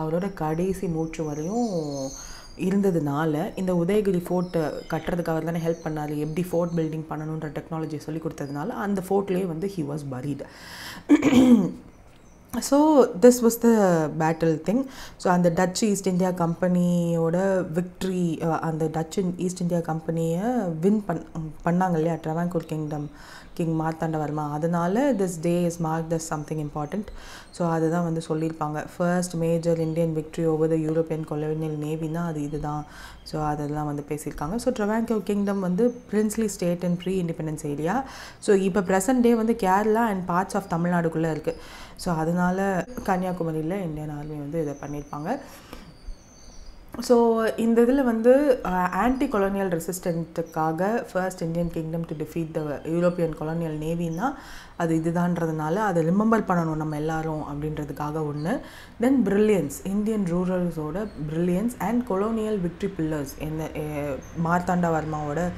அவரோட கடைசி மூச்சு வரையும் இருந்ததுனால இந்த உதயகிரி ஃபோர்ட்டை கட்டுறதுக்கு அவர் தானே ஹெல்ப் பண்ணார், எப்படி ஃபோர்ட் பில்டிங் பண்ணணுன்ற டெக்னாலஜியை சொல்லி கொடுத்ததுனால அந்த ஃபோர்ட்லேயே வந்து he was buried. So this was the battle thing. So அந்த டச் ஈஸ்ட் இந்தியா கம்பெனியோட விக்ட்ரி, அந்த டச் ஈஸ்ட் இந்தியா கம்பெனியை வின் பண்ணாங்க இல்லையா ட்ரெவான்கோர் கிங் மார்த்தாண்டவர்மா. அதனால் this day is mark the something important. So அதுதான் வந்து சொல்லியிருப்பாங்க, first major Indian victory over the European colonial நேவினா அது இதுதான். ஸோ அதெல்லாம் வந்து பேசியிருக்காங்க. ஸோ ட்ரெவான்கோர் கிங்டம் வந்து princely state and pre independence area. So இப்போ ப்ரெசன்ட் டே வந்து கேரளா அண்ட் பார்ட்ஸ் ஆஃப் தமிழ்நாடுக்குள்ளே இருக்குது. ஸோ அதனால் கன்னியாகுமரியில் இந்தியன் ஆர்மி வந்து இதை பண்ணியிருப்பாங்க. ஸோ இந்த இதில் வந்து ஆன்டி கொலோனியல் ரெசிஸ்டன்ட்டுக்காக first Indian kingdom to defeat the European colonial நேவின்னா அது இதுதான்றதுனால அதை ரிமெம்பர் பண்ணணும் நம்ம எல்லாரும் அப்படின்றதுக்காக ஒன்று. தென் பிரில்லியன்ஸ், இந்தியன் ரூரல்ஸோட brilliance and colonial victory pillars. இந்த மார்த்தாண்டவர்மாவோட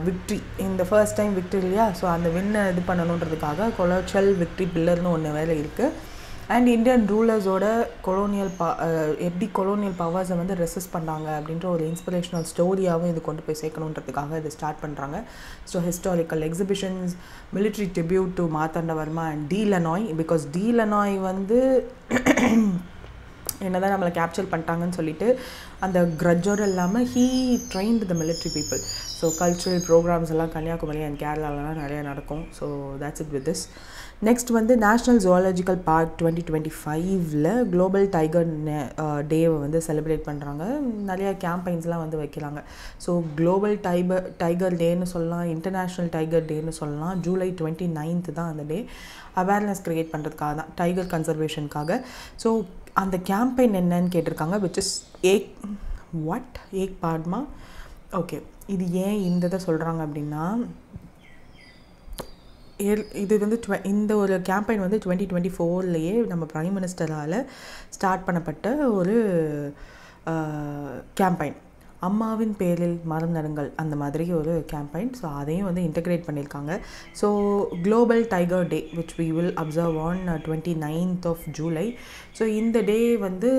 விக்ட்ரி, இந்த ஃபர்ஸ்ட் டைம் விக்ட்ரி இல்லையா, ஸோ அந்த வின்னை இது பண்ணணுன்றதுக்காக கொலாச்சல் விக்ட்ரி பில்லர்னு ஒன்று வேலை இருக்குது. அண்ட் இந்தியன் ரூலர்ஸோட எப்படி கொலோனியல் பவர்ஸை வந்து ரெசிஸ்ட் பண்ணாங்க அப்படின்ற ஒரு இன்ஸ்பிரேஷனல் ஸ்டோரியாகவும் இது கொண்டு போய் சேர்க்கணுன்றதுக்காக இது ஸ்டார்ட் பண்ணுறாங்க. So historical exhibitions, military tribute to Marthanda Varma and De Lannoy. Because De Lannoy வந்து என்னதான் நம்மளை கேப்சர் பண்ணிட்டாங்கன்னு சொல்லிட்டு அந்த கிரட்ஜோடு இல்லாமல் he trained the military people. So cultural programmes எல்லாம் கன்னியாகுமரி அண்ட் கேரளாலலாம் நிறையா நடக்கும். So that's it with this. Next வந்து national zoological park 2025 global tiger டேவை வந்து செலிப்ரேட் பண்ணுறாங்க. நிறையா கேம்பெயின்ஸ்லாம் வந்து வைக்கிறாங்க. ஸோ குளோபல் டைகர் டேன்னு சொல்லலாம், இன்டர்நேஷ்னல் டைகர் டேன்னு சொல்லலாம். July 29 தான் அந்த டே. அவேர்னஸ் க்ரியேட் பண்ணுறதுக்காக தான், டைகர் கன்சர்வேஷனுக்காக. ஸோ அந்த கேம்பெயின் என்னன்னு கேட்டிருக்காங்க, விச் இஸ் ஏக் பாட்மா. ஓகே, இது ஏன் இந்த இதை சொல்கிறாங்க அப்படின்னா, இது வந்து இந்த ஒரு கேம்பெயின் வந்து 2024லேயே நம்ம பிரைம் மினிஸ்டரால் ஸ்டார்ட் பண்ணப்பட்ட ஒரு கேம்பெயின். அம்மாவின் பேரில் மரம் நடுங்கள் அந்த மாதிரி ஒரு கேம்பெயின். ஸோ அதையும் வந்து இன்டகிரேட் பண்ணியிருக்காங்க. So global tiger day which we will observe on 29th of July. ஸோ இந்த டே வந்து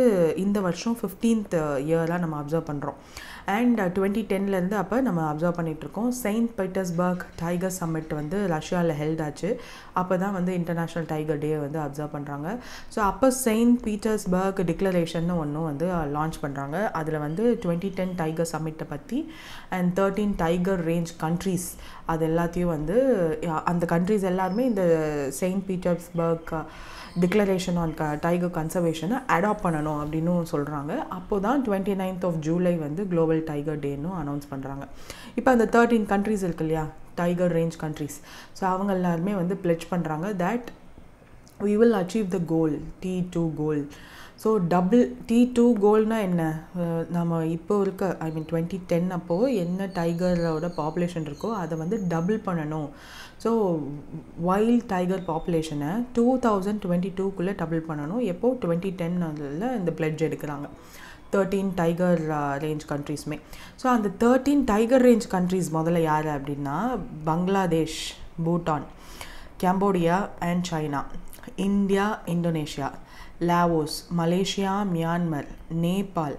இந்த வருஷம் 15th இயராக நம்ம அப்சர்வ் பண்ணுறோம். அண்ட் 2010லேருந்து அப்போ நம்ம அப்சர்வ் பண்ணிகிட்ருக்கோம். செயின்ட் பீட்டர்ஸ்பர்க் டைகர் சம்மிட் வந்து ரஷ்யாவில் ஹெல்ட் ஆச்சு. அப்போ தான் வந்து இன்டர்நேஷ்னல் டைகர் டே வந்து அப்சர்வ் பண்ணுறாங்க. ஸோ அப்போ செயின்ட் பீட்டர்ஸ்பர்க் டிக்ளரேஷன் ஒன்றும் வந்து லான்ச் பண்ணுறாங்க. அதில் வந்து 2010 டைகர் சம்மிட்டை பற்றி அண்ட் 13 டைகர் ரேஞ்ச் கண்ட்ரீஸ் அது எல்லாத்தையும் வந்து அந்த கண்ட்ரீஸ் எல்லாருமே இந்த saint Petersburg declaration on tiger கன்சர்வேஷனை அடாப்ட் பண்ணணும் அப்படின்னு சொல்கிறாங்க. அப்போ தான் 29th of July வந்து குளோபல் டைகர் டேன்னு அனௌன்ஸ் பண்ணுறாங்க. இப்போ அந்த 13 கண்ட்ரீஸ் இருக்கு இல்லையா, டைகர் ரேஞ்ச் கண்ட்ரீஸ், ஸோ அவங்க எல்லாருமே வந்து பிளெட்ஜ் பண்ணுறாங்க that we will achieve the goal, T2 goal. So T2 கோல்னால் என்ன, நம்ம இப்போ இருக்க 2010 அப்போது என்ன டைகரோட பாப்புலேஷன் இருக்கோ அதை வந்து டபுள் பண்ணணும். ஸோ வைல்ட் டைகர் பாப்புலேஷனை 2022க்குள்ளே டபுள் பண்ணணும். எப்போது 2010 இந்த பிளெட்ஜ் எடுக்கிறாங்க 13 டைகர் ரேஞ்ச் கண்ட்ரீஸுமே. ஸோ அந்த 13 டைகர் ரேஞ்ச் கண்ட்ரீஸ் முதல்ல யார் அப்படின்னா Bangladesh, Bhutan, Cambodia and China, India, Indonesia, Laos, Malaysia, Myanmar, Nepal,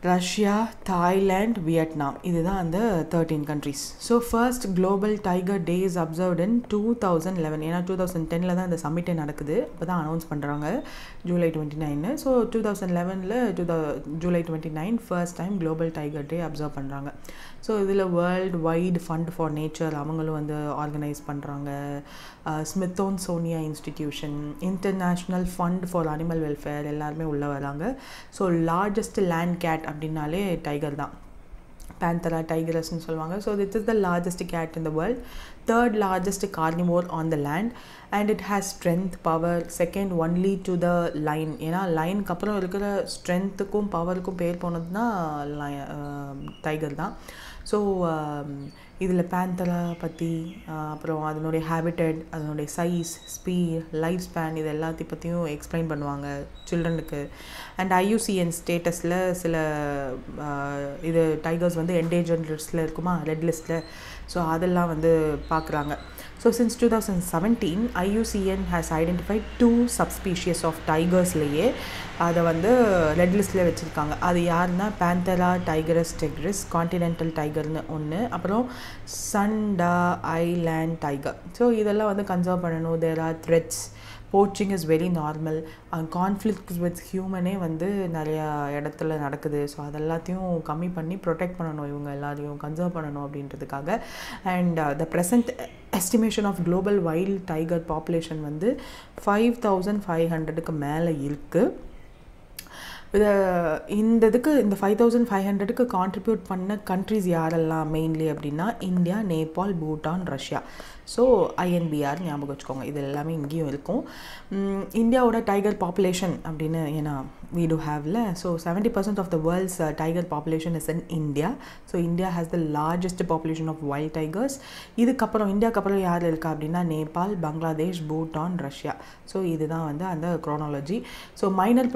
Russia, Thailand, Vietnam. இதுதான் அந்த 13 countries. So first global tiger day is observed in 2011. ஏன்னா 2010 தான் இந்த சம்மிட்டே நடக்குது. அப்போ தான் அனௌன்ஸ் பண்ணுறாங்க July 29. So 2011 July 29 first time global tiger day observe பண்ணுறாங்க. ஸோ இதில் world wide fund for nature அவங்களும் வந்து ஆர்கனைஸ் பண்ணுறாங்க. Smithsonian institution, international fund for animal welfare எல்லாருமே உள்ளே வராங்க. ஸோ லார்ஜஸ்ட் லேண்ட் கேட் அப்படின்னாலே டைகர் தான், பேந்தரா டைகரஸ்ன்னு சொல்லுவாங்க. So this is the largest cat in the world, third largest carnivore on the land and it has strength, power, second only to the line. ஏன்னா லைனுக்கு அப்புறம் இருக்கிற ஸ்ட்ரென்த்துக்கும் பவருக்கும் பேர் போனதுன்னா டைகர் தான். ஸோ இதில் பேந்தரா பற்றி அப்புறம் அதனுடைய ஹேபிட்டட், அதனுடைய சைஸ், ஸ்பீட், லைஃப் ஸ்பேன் இது எல்லாத்தையும் பற்றியும் எக்ஸ்பிளைன் பண்ணுவாங்க சில்ட்ரனுக்கு. அண்ட் IUCN ஸ்டேட்டஸில் சில இது டைகர்ஸ் வந்து என்டேஞ்சர்ட் லிஸ்ட்டில் இருக்குமா, ரெட் லிஸ்ட்டில். ஸோ அதெல்லாம் வந்து பார்க்குறாங்க. So since 2017 IUCN has identified 2 subspecies of டைகர்ஸ்லேயே அதை வந்து ரெட் லிஸ்ட்டில் வச்சுருக்காங்க. அது யாருன்னா பேந்தரா டைகரஸ் டெக்ரிஸ், கான்டினென்டல் டைகர்னு ஒன்று, அப்புறம் சண்டா ஐலாண்ட் டைகர். ஸோ இதெல்லாம் வந்து கன்சர்வ் பண்ணணும். There are threats, poaching is very normal, conflict with ஹியூமனே வந்து நிறையா இடத்துல நடக்குது. ஸோ அதெல்லாத்தையும் கம்மி பண்ணி ப்ரொடெக்ட் பண்ணணும், இவங்க எல்லாரையும் கன்சர்வ் பண்ணணும் அப்படின்றதுக்காக. And the present estimation of global wild tiger population வந்து 5500க்கு மேலே இருக்குது. இந்த 5500க்கு கான்ட்ரிபியூட் பண்ண கண்ட்ரிஸ் யாரெல்லாம் மெயின்லி அப்படின்னா India, Nepal, Bhutan, Russia. So INBR ஞாபகம் வச்சுக்கோங்க, இது எல்லாமே இங்கேயும் இருக்கும். இந்தியாவோட டைகர் பாப்புலேஷன் அப்படின்னு ஏன்னா we do have so 70% of the world's tiger population is in India. So India has the largest population of wild tigers. இதுக்கப்புறம் இந்தியாவுக்கு யார் இருக்கா அப்படின்னா நேபாள், பங்களாதேஷ், பூட்டான், ரஷ்யா. ஸோ இதுதான் வந்து அந்த குரோனாலஜி. ஸோ மைனர்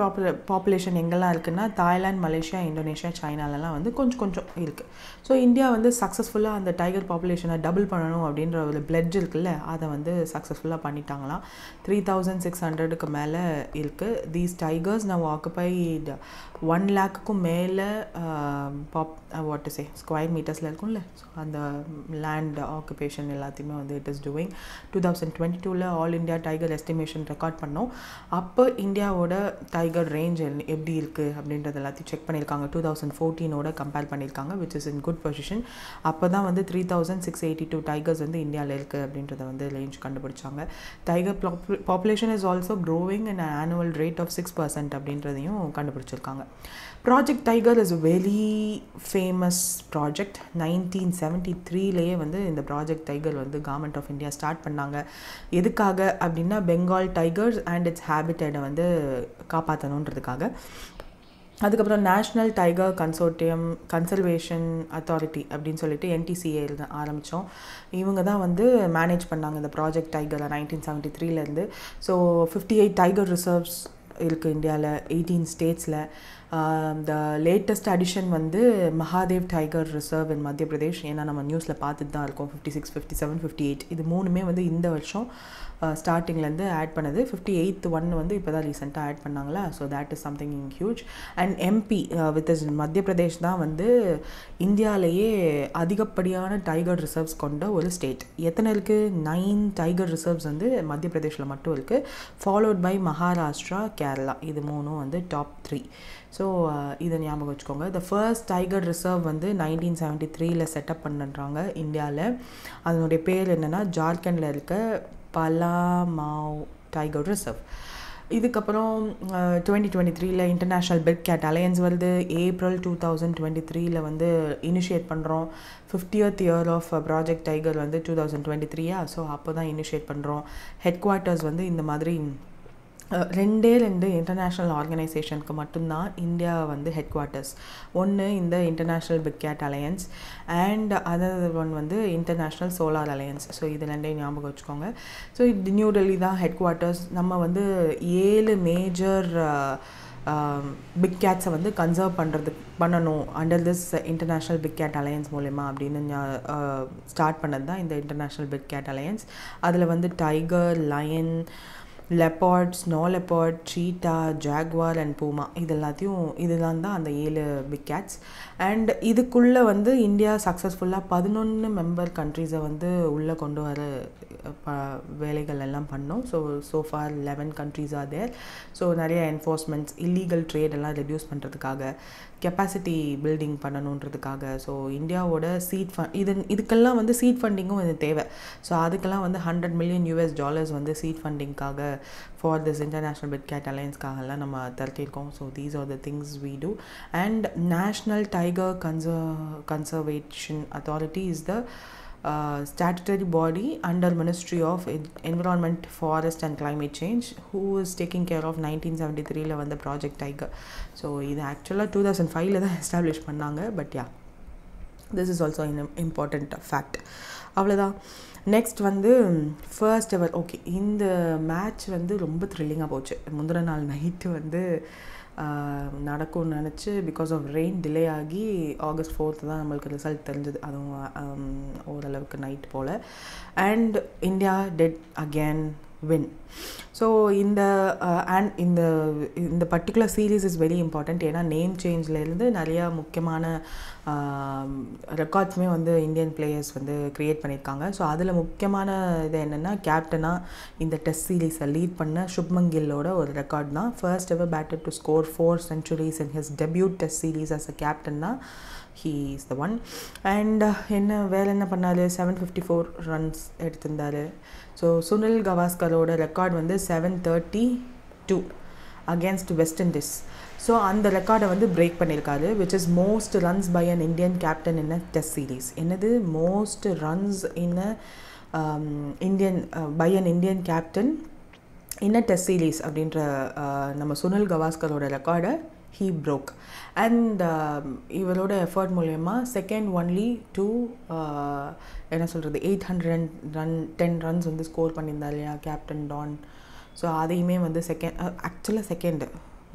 பாப்புலேஷன் எங்கெல்லாம் இருக்குன்னா தாய்லாந்து, மலேசியா, இந்தோனேஷியா, சைனாலலாம் வந்து கொஞ்சம் இருக்குது. ஸோ இந்தியா வந்து சக்ஸஸ்ஃபுல்லாக அந்த டைகர் பாப்புலேஷனை டபுள் பண்ணணும் அப்படின்ற ஒரு பிளட்ஜ் இருக்குல்ல, அதை வந்து சக்ஸஸ்ஃபுல்லாக பண்ணிட்டாங்களாம். 3600க்கு மேலே இருக்குது. தீஸ் டைகர்ஸ் now occupied 1 lakhக்கும் மேலே ஸ்கொயர் மீட்டர்ஸில் இருக்கும்ல, ஸோ அந்த லேண்ட் ஆக்குபேஷன் எல்லாத்தையுமே வந்து it is doing. 2022 all India tiger estimation record பண்ணோம். அப்போ இந்தியாவோட டைகர் ரேஞ்ச் எப்படி இருக்குது அப்படின்றது எல்லாத்தையும் செக் பண்ணியிருக்காங்க. 2014 கம்பேர் பண்ணியிருக்காங்க, which is in good position. அப்போ தான் வந்து 3682 டைகர்ஸ் வந்து இந்தியாவில் இருக்குது அப்படின்றத வந்து ரேஞ்ச் கண்டுபிடிச்சாங்க. Tiger population is also growing and annual rate of 6% அப்படின்றதையும் கண்டுபிடிச்சிருக்காங்க. Project tiger is very famous project. 1973லேயே வந்து இந்த ப்ராஜெக்ட் டைகர் வந்து கவர்மெண்ட் ஆஃப் இந்தியா ஸ்டார்ட் பண்ணாங்க. எதுக்காக அப்படின்னா பெங்கால் டைகர்ஸ் அண்ட் இட்ஸ் ஹேபிட்டடை வந்து காப்பாற்றணுன்றதுக்காக. அதுக்கப்புறம் நேஷ்னல் டைகர் கன்சர்வேஷன் அத்தாரிட்டி அப்படின்னு சொல்லிட்டு NTCA ஆரம்பித்தோம். இவங்க தான் வந்து மேனேஜ் பண்ணாங்க இந்த ப்ராஜெக்ட் டைகரை 1973லேருந்து. ஸோ 58 டைகர் ரிசர்வ்ஸ் இருக்குது இந்தியாவில், 18 ஸ்டேட்ஸில். த லேட்டஸ்ட் அடிஷன் வந்து மகாதேவ் டைகர் ரிசர்வ் இன் மத்திய பிரதேஷ். ஏன்னா நம்ம நியூஸில் பார்த்துட்டு தான் இருக்கோம். 56, 57, 58 இது மூணுமே வந்து இந்த வருஷம் ஸ்டார்டிங்லேருந்து ஆட் பண்ணது. 58th ஒன்று வந்து இப்போ தான் ரீசெண்டாக ஆட் பண்ணாங்களா. So that is something huge. And MP with is மத்திய பிரதேஷ் தான் வந்து இந்தியாவிலேயே அதிகப்படியான டைகர் ரிசர்வ்ஸ் கொண்ட ஒரு ஸ்டேட். எத்தனை இருக்குது? 9 டைகர் ரிசர்வ்ஸ் வந்து மத்திய பிரதேஷில் மட்டும் இருக்குது. Followed by Maharashtra, Kerala. இது மூணும் வந்து டாப் 3. ஸோ இதை ஞாபகம் வச்சுக்கோங்க. த ஃபர்ஸ்ட் டைகர் ரிசர்வ் வந்து 1973 செட்டப் பண்ணுறாங்க இந்தியாவில். அதனுடைய பேர் என்னென்னா ஜார்க்கண்டில் இருக்க பலாமாவ் டைகர் ரிசர்வ். இதுக்கப்புறம் 2023 இன்டர்நேஷ்னல் பிக் கேட் அலையன்ஸ் வருது. ஏப்ரல் 2023 வந்து இனிஷியேட் பண்ணுறோம். 50th year of project tiger வந்து 2023. ஸோ அப்போ தான் இனிஷியேட் பண்ணுறோம். ஹெட் குவார்ட்டர்ஸ் வந்து இந்த மாதிரி 2 இன்டர்நேஷ்னல் ஆர்கனைசேஷனுக்கு மட்டும்தான் இந்தியா வந்து ஹெட் குவார்ட்டர்ஸ். ஒன்று இந்த international big cat alliance and other one வந்து இன்டர்நேஷ்னல் சோலார் அலையன்ஸ். ஸோ இது 2 ஞாபகம் வச்சுக்கோங்க. ஸோ இது நியூ டெல்லி தான் ஹெட் குவார்ட்டர்ஸ். நம்ம வந்து 7 மேஜர் பிக் கேட்ஸை வந்து கன்சர்வ் பண்ணணும் under this international big cat alliance மூலமா அப்படின்னு ஸ்டார்ட் பண்ணது தான் இந்த இன்டர்நேஷ்னல் பிக் கேட் அலையன்ஸ். அதில் வந்து tiger, lion, leopard, snow leopard, cheetah, jaguar and puma இதெல்லாம் தான் அந்த 7 பிக் கேட்ஸ். அண்ட் இதுக்குள்ளே வந்து இந்தியா சக்ஸஸ்ஃபுல்லாக 11 மெம்பர் கண்ட்ரீஸை வந்து உள்ளே கொண்டு வர வேலைகள் எல்லாம் பண்ணோம். So for 11 countries are there. So நிறைய என்ஃபோர்ஸ்மெண்ட்ஸ், இல்லீகல் ட்ரேட் எல்லாம் ரெடியூஸ் பண்ணுறதுக்காக, கெப்பாசிட்டி பில்டிங் பண்ணணுன்றதுக்காக. ஸோ இந்தியாவோட இதுக்கெல்லாம் வந்து சீட் ஃபண்டிங்கும் இது தேவை. ஸோ அதுக்கெல்லாம் வந்து $100 million வந்து சீட் ஃபண்டிங்காக for this international big cat அலையன்ஸ்க்காகலாம் நம்ம திரட்டியிருக்கோம். So these are the things we do. And national tiger conservation authority is the statutory body under Ministry of Environment, Forest and Climate Change, who is taking care of 1973 வந்த ப்ராஜெக்ட் டைகர். ஸோ இது ஆக்சுவலாக 2005 தான் எஸ்டாப்ளிஷ் பண்ணாங்க. But yeah, this is also an important fact. அவ்வளோதான். நெக்ஸ்ட் வந்து ஃபர்ஸ்ட் எவர். ஓகே, இந்த மேட்ச் வந்து ரொம்ப த்ரில்லிங்காக போச்சு. முந்தின நாள் நைட்டு வந்து நடக்கும்னு நினச்சி பிகாஸ் ஆஃப் ரெயின் டிலே ஆகி August 4th தான் நம்மளுக்கு ரிசல்ட் தெரிஞ்சது. அதுவும் ஓரளவுக்கு நைட் போல். And India did again win. So இந்த particular series is very important. ஏன்னா நேம் சேஞ்ச்லேருந்து நிறையா முக்கியமான ரெக்கார்ட்ஸுமே வந்து இந்தியன் பிளேயர்ஸ் வந்து க்ரியேட் பண்ணியிருக்காங்க. ஸோ அதில் முக்கியமான இது என்னென்னா, கேப்டனாக இந்த டெஸ்ட் சீரீஸை லீட் பண்ண சுப்மன் கில்லோட ஒரு ரெக்கார்ட் தான். First ever batter to score 4 centuries in his debut test series as a captain தான். he is the one. And என்ன பண்ணார், 754 runs எடுத்திருந்தார். ஸோ சுனில் கவாஸ்கரோட ரெக்கார்ட் வந்து 732 against வெஸ்ட் இண்டீஸ். ஸோ அந்த ரெக்கார்டை வந்து பிரேக் பண்ணியிருக்காரு, which is most runs by an Indian captain in a test series. என்னது most runs in by an Indian captain in a test series அப்படின்ற நம்ம சுனில் கவாஸ்கரோட ரெக்கார்டை he broke. And இவரோட எஃபர்ட் மூலயமா செகண்ட் ஒன்லி டு என்ன சொல்கிறது 810 runs வந்து ஸ்கோர் பண்ணியிருந்தார் இல்லையா கேப்டன் டான். ஸோ அதையுமே வந்து செகண்ட்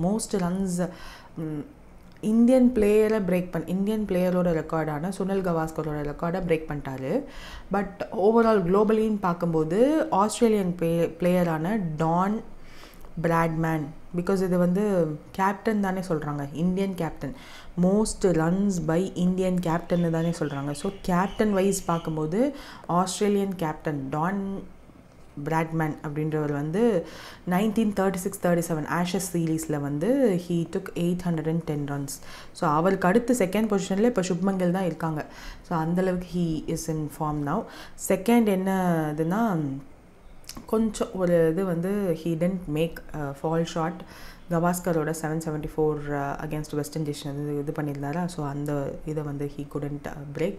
மோஸ்ட் ரன்ஸ் இந்தியன் பிளேயரோட ரெக்கார்டான சுனில் கவாஸ்கரோட ரெக்கார்டை பிரேக் பண்ணிட்டாரு. பட் ஓவரால் குளோபலின்னு பார்க்கும்போது ஆஸ்திரேலியன் பிளேயரான டான் பிராட்மேன், பிகாஸ் இது வந்து கேப்டன் தானே சொல்கிறாங்க, Indian captain, most runs by Indian கேப்டன்னு தானே சொல்கிறாங்க. ஸோ கேப்டன் வைஸ் பார்க்கும்போது ஆஸ்திரேலியன் கேப்டன் டான் பிராட்மேன் அப்படின்றவர் வந்து 1936-37 ஆஷஸ் சீரீஸில் வந்து ஹீ டுக் 810 runs. ஸோ அவருக்கு அடுத்து செகண்ட் பொசிஷனில் இப்போ சுப்மன் கில் தான் இருக்காங்க. ஸோ அந்தளவுக்கு he is in form now. Second என்ன இதுனா கொஞ்சம் ஒரு இது வந்து he didn't make fall shot. கவாஸ்கரோட 774 against west Indies வந்து இது பண்ணியிருந்தாரா, ஸோ அந்த இதை வந்து he couldn't break.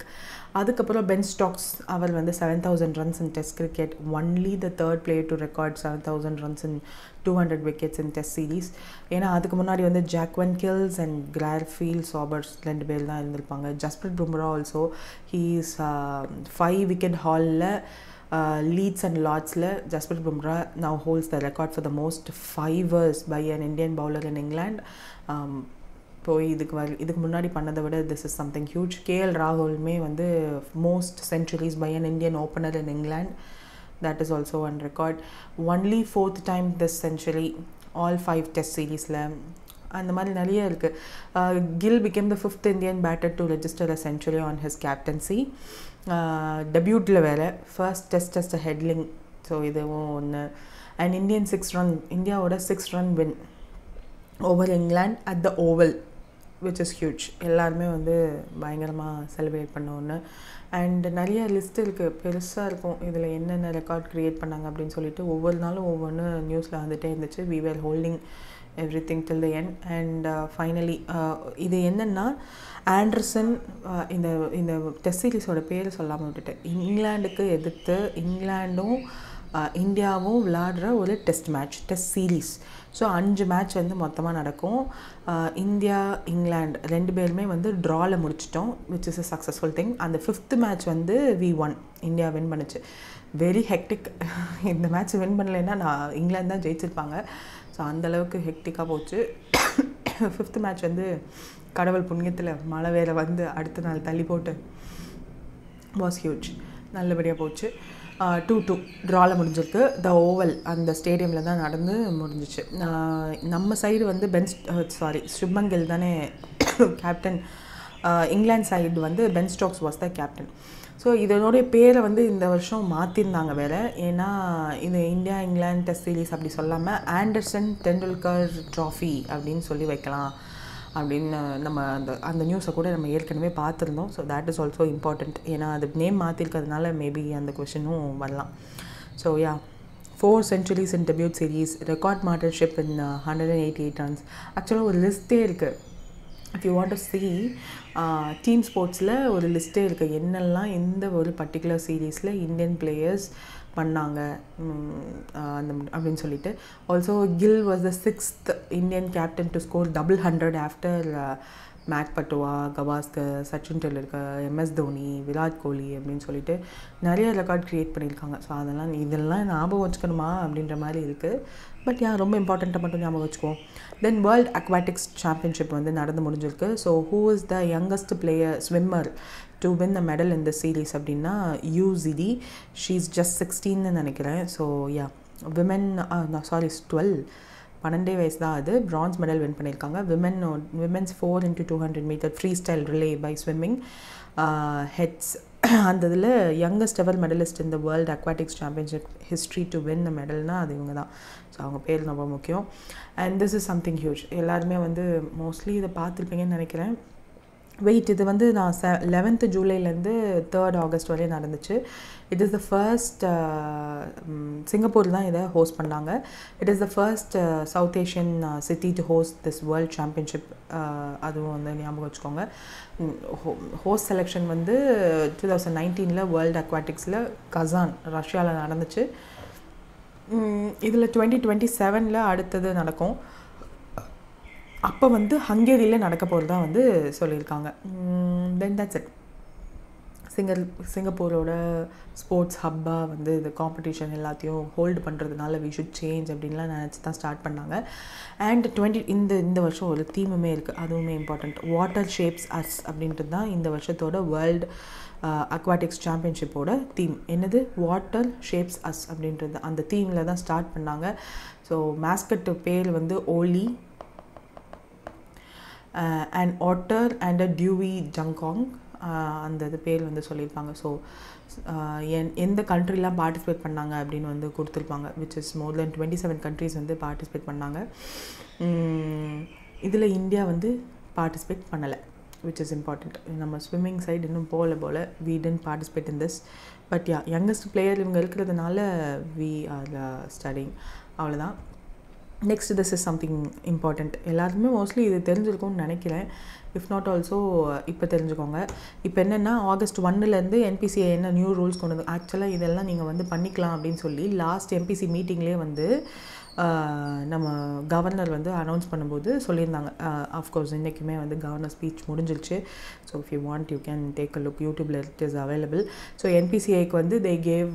அதுக்கப்புறம் பென் ஸ்டாக்ஸ் அவர் வந்து 7000 runs in test cricket, only the third player to record 7000 runs in 200 wickets in test series. ஏன்னா அதுக்கு முன்னாடி வந்து ஜாக்வன் கில்ஸ் அண்ட் கிரார்ஃபீல்ட் சாபர்ஸ் 2 பேர் தான் இருந்திருப்பாங்க. Jasprit Bumrah also he is 5 wicket haulல Leeds and Lordsல Jasprit Bumrah now holds the record for the most 5overs by an Indian bowler in England. போய் இதுக்கு முன்னாடி பண்ணதை விட this is something huge. KL ராகுல்மே வந்து most centuries by an Indian opener in England. That is also one record. Only 4th time this century, all 5 test seriesல அந்த மாதிரி நிறைய இருக்குது. Gill became the 5th Indian batter to register a century on his captaincy. டெபியூட்டில் வேறு ஃபர்ஸ்ட் டெஸ்ட் ஹெட்லிங், ஸோ இதுவும் ஒன்று. அண்ட் இந்தியன் 6 run, இந்தியாவோட 6 run win over England at the oval, which is huge. எல்லாருமே வந்து பயங்கரமாக செலிப்ரேட் பண்ண ஒன்று. அண்ட் நிறைய லிஸ்ட் இருக்குது, பெருசாக இருக்கும். இதில் என்னென்ன ரெக்கார்ட் க்ரியேட் பண்ணாங்க அப்படின்னு சொல்லிட்டு ஒவ்வொரு நாளும் ஒவ்வொன்று நியூஸில் வந்துகிட்டே இருந்துச்சு. We were holding everything till the end. And finally இது என்னென்னா ஆண்டர்சன் இந்த டெஸ்ட் சீரீஸோட பேர் சொல்லாமல் விட்டுட்டேன். இங்கிலாண்டுக்கு எதிர்த்து இங்கிலாண்டும் இந்தியாவும் விளையாடுற ஒரு டெஸ்ட் சீரீஸ். ஸோ 5 மேட்ச் வந்து மொத்தமாக நடக்கும். இந்தியா இங்கிலாந்து 2 பேருமே வந்து ட்ராவில் முடிச்சிட்டோம், which is a successful thing. அந்த 5th மேட்ச் வந்து we won, இந்தியா வின் பண்ணுச்சு. Very hectic. இந்த மேட்ச் வின் பண்ணலைன்னா நான் இங்கிலாந்து தான் ஜெயிச்சிருப்பாங்க. ஸோ அந்தளவுக்கு ஹெக்டிக்காக போச்சு. 5th மேட்ச் வந்து கடவுள் புண்ணியத்தில் மழை வேறு வந்து அடுத்த நாள் தள்ளி போட்டு வாஸ் ஹியூஜ். நல்லபடியாக போச்சு. 2-2 ட்ராவில் முடிஞ்சிருக்கு. த ஓவல் அந்த ஸ்டேடியமில் தான் நடந்து முடிஞ்சிச்சு. நம்ம சைடு வந்து சுப்மன் கில் தானே கேப்டன். இங்கிலாந்து சைடு வந்து Ben Stokes was the captain. So இதனுடைய பேரை வந்து இந்த வருஷம் மாற்றிருந்தாங்க வேறு. ஏன்னா இது இந்தியா இங்கிலாந்து டெஸ்ட் சீரீஸ் அப்படி சொல்லாமல் ஆண்டர்சன் டெண்டுல்கர் ட்ராஃபி அப்படின்னு சொல்லி வைக்கலாம் அப்படின்னு நம்ம அந்த நியூஸை கூட நம்ம ஏற்கனவே பார்த்துருந்தோம். So that is also important. ஏன்னா அது நேம் மாற்றிருக்கிறதுனால மேபி அந்த கொஷினும் வரலாம். So yeah 4 centuries in debut series, record martyrdom in 188 runs. ஆக்சுவலாக ஒரு லிஸ்ட்டே இருக்குது. if you want to see team ஸ்போர்ட்ஸில் ஒரு லிஸ்ட்டே இருக்குது, என்னெல்லாம் எந்த ஒரு பர்டிகுலர் சீரீஸில் இந்தியன் பிளேயர்ஸ் பண்ணாங்க அந்த அப்படின்னு சொல்லிட்டு. Also Gill was the 6th Indian captain to score 100 after மேட் பட்டுவா, கவாஸ்கர், சச்சின் டெண்டுல்கர், MS தோனி, விராட் கோலி அப்படின்னு சொல்லிட்டு நிறைய ரெக்கார்ட் க்ரியேட் பண்ணியிருக்காங்க. ஸோ இதெல்லாம் ஞாபகம் வச்சுக்கணுமா அப்படின்ற மாதிரி இருக்குது. பட் ரொம்ப இம்பார்ட்டண்ட்டாக மட்டும் ஞாபகம் வச்சுக்குவோம். தென் வேர்ல்ட் அக்வாட்டிக்ஸ் சாம்பியன்ஷிப் வந்து நடந்து முடிஞ்சிருக்கு. So who is the youngest swimmer to win the medal in the series அப்படின்னா யூசிடி. ஷீ இஸ் ஜஸ்ட் 16ன்னு நினைக்கிறேன். ஸோ விமென் 12 வயசு தான் அது. பிரான்ஸ் மெடல் வின் பண்ணியிருக்காங்க. Women's 4x200 metre freestyle relay by swimming heats. அந்த இதில் யங்கஸ்ட் எவர் மெடலிஸ்ட் இந்த world aquatics championship history to win the மெடல்னால் அது இவங்க தான். ஸோ அவங்க பேர் ரொம்ப முக்கியம். And this is something huge. எல்லாருமே வந்து மோஸ்ட்லி இதை பார்த்துருப்பீங்கன்னு நினைக்கிறேன். இது வந்து நான் 11th ஜூலைலேருந்து 3rd ஆகஸ்ட் வரையும் நடந்துச்சு. It is the first Singapore தான் இதை ஹோஸ்ட் பண்ணாங்க. It is the first south Asian city to host this world championship. அதுவும் வந்து ஞாபகம் வச்சுக்கோங்க. ஹோஸ்ட் செலெக்ஷன் வந்து 2019 வேர்ல்டு அக்வாட்டிக்ஸில் கசான் ரஷ்யாவில் நடந்துச்சு. இதில் 2027 அடுத்தது நடக்கும். அப்போ வந்து ஹங்கேரியில் நடக்க போகிறது தான் வந்து சொல்லியிருக்காங்க. Then that's it. சிங்கப்பூரோட ஸ்போர்ட்ஸ் ஹப்பாக வந்து இந்த காம்படிஷன் எல்லாத்தையும் ஹோல்டு பண்ணுறதுனால வி ஷுட் சேஞ்ச் அப்படின்லாம் நினச்சி தான் ஸ்டார்ட் பண்ணாங்க. அண்ட் இந்த வருஷம் ஒரு தீமுமே இருக்குது, அதுவுமே இம்பார்ட்டண்ட். வாட்டர் ஷேப்ஸ் அஸ் அப்படின்றது தான் இந்த வருஷத்தோட வேர்ல்டு அக்வாட்டிக்ஸ் சாம்பியன்ஷிப்போட தீம். என்னது? வாட்டர் ஷேப்ஸ் அஸ் அப்படின்றது அந்த தீமில் தான் ஸ்டார்ட் பண்ணாங்க. ஸோ மேஸ்கட் பேர் வந்து Ollie and otter and a Dewey ஜங்காங், அந்த இது பேர் வந்து சொல்லியிருப்பாங்க. ஸோ எந்த கண்ட்ரிலாம் பார்ட்டிசிபேட் பண்ணாங்க அப்படின்னு வந்து கொடுத்துருப்பாங்க. Which is more then 27 countries வந்து பார்ட்டிசிபேட் பண்ணாங்க. இதில் இந்தியா வந்து பார்ட்டிசிபேட் பண்ணலை. which is important. நம்ம ஸ்விம்மிங் சைடு இன்னும் போல we didn't participate in this, but yeah, youngest player இவங்க இருக்கிறதுனால we are studying. அவ்வளோதான். Next this is something important. எல்லாருமே மோஸ்ட்லி இது தெரிஞ்சிருக்கும்னு நினைக்கிறேன். இஃப் நாட் ஆல்சோ இப்போ தெரிஞ்சுக்கோங்க. இப்போ என்னென்னா ஆகஸ்ட் 1 என்பிசிஐ என்ன நியூ ரூல்ஸ் கொண்டு வந்து ஆக்சுவலாக இதெல்லாம் நீங்கள் வந்து பண்ணிக்கலாம் அப்படின்னு சொல்லி லாஸ்ட் எம்பிசி மீட்டிங்லேயே வந்து நம்ம கவர்னர் வந்து அனௌன்ஸ் பண்ணும்போது சொல்லியிருந்தாங்க. ஆஃப்கோர்ஸ் இன்றைக்குமே வந்து கவர்னர் ஸ்பீச் முடிஞ்சிருச்சு. So if you want you can take a look, யூடியூப்பில் இட் இஸ் அவைலபிள். ஸோ என்பிசிஐக்கு வந்து தே கேவ்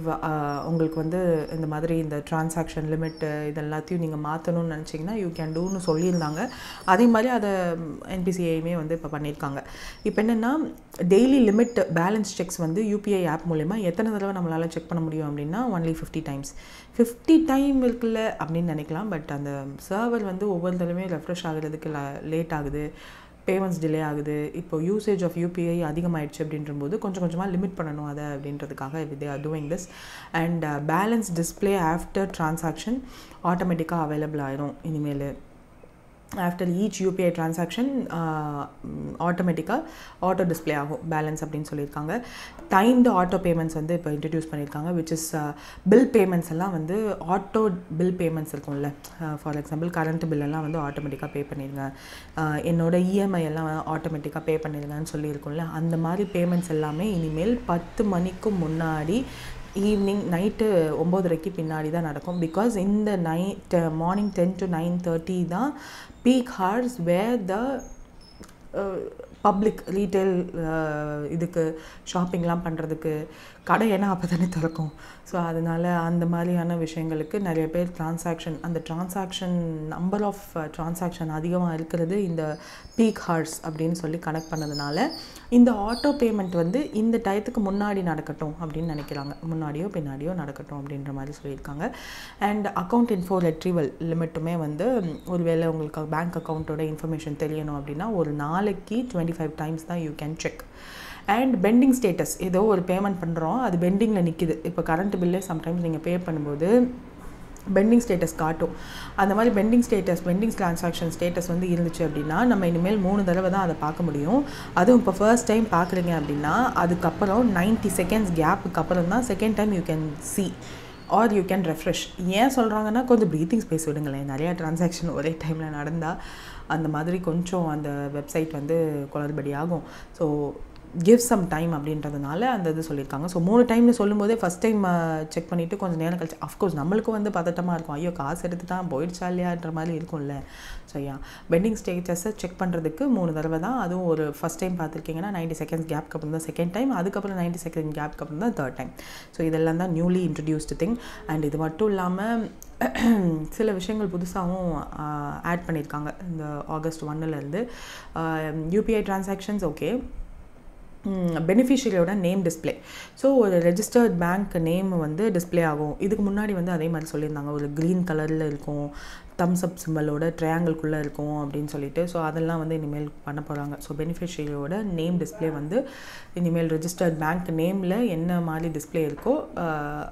உங்களுக்கு வந்து இந்த மாதிரி இந்த டிரான்சாக்ஷன் லிமிட்டு இதெல்லாத்தையும் நீங்கள் மாற்றணும்னு நினச்சிங்கன்னா யூ கேன் டூன்னு சொல்லியிருந்தாங்க. அதே மாதிரி அதை என்பிசிஐயுமே வந்து இப்போ பண்ணியிருக்காங்க. இப்போ என்னென்னா டெய்லி லிமிட் பேலன்ஸ் செக்ஸ் வந்து யூபிஐ ஆப் மூலமா எத்தனை தடவை நம்மளால் செக் பண்ண முடியும் அப்படின்னா ஒன்லி 50 times. 50 டைம் இருக்குல்ல அப்படின்னு நினைக்கலாம். பட் அந்த சர்வர் வந்து ஒவ்வொரு தடவையும் ரெஃப்ரெஷ் ஆகுறதுக்கு லேட் ஆகுது, பேமெண்ட்ஸ் டிலே ஆகுது. இப்போ யூசேஜ் ஆஃப் யூபிஐ அதிகமாகிடுச்சு அப்படின்றபோது கொஞ்சம் கொஞ்சமாக லிமிட் பண்ணணும் அதை அப்படின்றதுக்காக they are doing this. And balance display after transaction ஆட்டோமேட்டிக்காக அவைலபிள் ஆயிரும் இனிமேல். ஆஃப்டர் ஈச் யூபிஐ டிரான்சாக்ஷன் ஆட்டோமேட்டிக்காக ஆட்டோ டிஸ்பிளே ஆகும் பேலன்ஸ் அப்படின்னு சொல்லியிருக்காங்க. டைம்டு ஆட்டோ பேமெண்ட்ஸ் வந்து இப்போ இன்ட்ரடியூஸ் பண்ணியிருக்காங்க. விச் இஸ் பில் பேமெண்ட்ஸ் எல்லாம் வந்து ஆட்டோ பில் பேமெண்ட்ஸ் இருக்கும்ல. ஃபார் எக்ஸாம்பிள் கரண்ட் பில்லெல்லாம் வந்து ஆட்டோமேட்டிக்காக பே பண்ணிடுங்க, என்னோட இஎம்ஐ எல்லாம் ஆட்டோமேட்டிக்காக பே பண்ணிடுங்கன்னு சொல்லியிருக்கோம்ல. அந்த மாதிரி பேமெண்ட்ஸ் எல்லாமே இனிமேல் 10 மணிக்கு முன்னாடி ஈவினிங் நைட்டு 9:30 பின்னாடி தான் நடக்கும். பிகாஸ் இந்த மார்னிங் 10 to 9:30 தான் peak hours where the public retail இதுக்கு ஷாப்பிங்லாம் பண்ணுறதுக்கு கடை ஏன்னா அப்போ தானே திறக்கும். ஸோ அதனால் அந்த மாதிரியான விஷயங்களுக்கு நிறைய பேர் அந்த டிரான்சாக்ஷன் நம்பர் ஆஃப் டிரான்சாக்ஷன் அதிகமாக இருக்கிறது இந்த பீக் ஹார்ஸ் அப்படின்னு சொல்லி கனெக்ட் பண்ணதுனால இந்த ஆட்டோ பேமெண்ட் வந்து இந்த டயத்துக்கு முன்னாடி நடக்கட்டும் அப்படின்னு நினைக்கிறாங்க. முன்னாடியோ பின்னாடியோ நடக்கட்டும் அப்படின்ற மாதிரி சொல்லியிருக்காங்க. அண்ட் அக்கௌண்ட் இன்ஃபோ ரெட்ரீவல் லிமிட்டுமே வந்து ஒருவேளை உங்களுக்கு பேங்க் அக்கௌண்ட்டோட இன்ஃபர்மேஷன் தெரியணும் அப்படின்னா ஒரு நாளைக்கு 25 times தான் you can check. And pending status, ஏதோ ஒரு பேமெண்ட் பண்ணுறோம் அது பெண்டிங்கில் நிற்கிது. இப்போ கரண்ட் பில்லே சம்டைம்ஸ் நீங்கள் பே பண்ணும்போது பெண்டிங் ஸ்டேட்டஸ் காட்டும். அந்த மாதிரி பெண்டிங் டிரான்சாக்ஷன் ஸ்டேட்டஸ் வந்து இருந்துச்சு அப்படின்னா நம்ம இனிமேல் 3 தடவை தான் அதை பார்க்க முடியும். அதுவும் இப்போ ஃபர்ஸ்ட் டைம் பார்க்குறீங்க அப்படின்னா அதுக்கப்புறம் 90 seconds கேப்புக்கு அப்புறம் தான் second time you can see are you can refresh. ஏன் சொல்கிறாங்கன்னா கொஞ்சம் ப்ரீத்திங் ஸ்பேஸ் விடுங்களேன். நிறையா டிரான்சாக்ஷன் ஒரே டைமில் நடந்தால் அந்த மாதிரி கொஞ்சம் அந்த வெப்சைட் வந்து குளறுபடி ஆகும். ஸோ கிவ் சம் டைம் அப்படின்றதுனால அந்த இது சொல்லியிருக்காங்க. ஸோ 3 டைம்னு சொல்லும்போதே ஃபஸ்ட் டைம் செக் பண்ணிவிட்டு கொஞ்சம் நேரம் கழிச்சு அஃப்கோர்ஸ் நம்மளுக்கும் வந்து பதட்டமாக இருக்கும். ஐயோ காசு எடுத்து தான் போயிடுச்சா இல்லையான்ற மாதிரி இருக்கும்ல. ஸோ பெண்டிங் ஸ்டேட்டஸை செக் பண்ணுறதுக்கு 3 தடவை தான். அதுவும் ஒரு ஃபஸ்ட் டைம் பார்த்துருக்கீங்கன்னா 90 seconds கேப்க்கு அப்புறம் தான் செகண்ட் டைம், அதுக்கப்புறம் 90 seconds கேப்க்கு அப்புறம் தான் தேர்ட் டைம். ஸோ இதெல்லாம் தான் நியூலி இன்ட்ரடியூஸ்டு திங். அண்ட் இது மட்டும் இல்லாமல் சில விஷயங்கள் புதுசாகவும் ஆட் பண்ணியிருக்காங்க இந்த ஆகஸ்ட் 1 யூபிஐ டிரான்சாக்ஷன்ஸ். ஓகே, பெனிஃபிஷரியோட நேம் டிஸ்பிளே. ஸோ ஒரு ரெஜிஸ்டர்ட் பேங்க் நேம் வந்து டிஸ்பிளே ஆகும். இதுக்கு முன்னாடி வந்து அதே மாதிரி சொல்லியிருந்தாங்க. ஒரு க்ரீன் கலரில் இருக்கும், தம்ஸ் அப் சிம்பலோட ட்ரையாங்கிள்குள்ளே இருக்கும் அப்படின்னு சொல்லிட்டு. ஸோ அதெல்லாம் வந்து இனிமேல் பண்ண போகிறாங்க. ஸோ பெனிஃபிஷரியோட நேம் டிஸ்பிளே வந்து இனிமேல் ரெஜிஸ்டர்ட் பேங்க் நேமில் என்ன மாதிரி டிஸ்பிளே இருக்கோ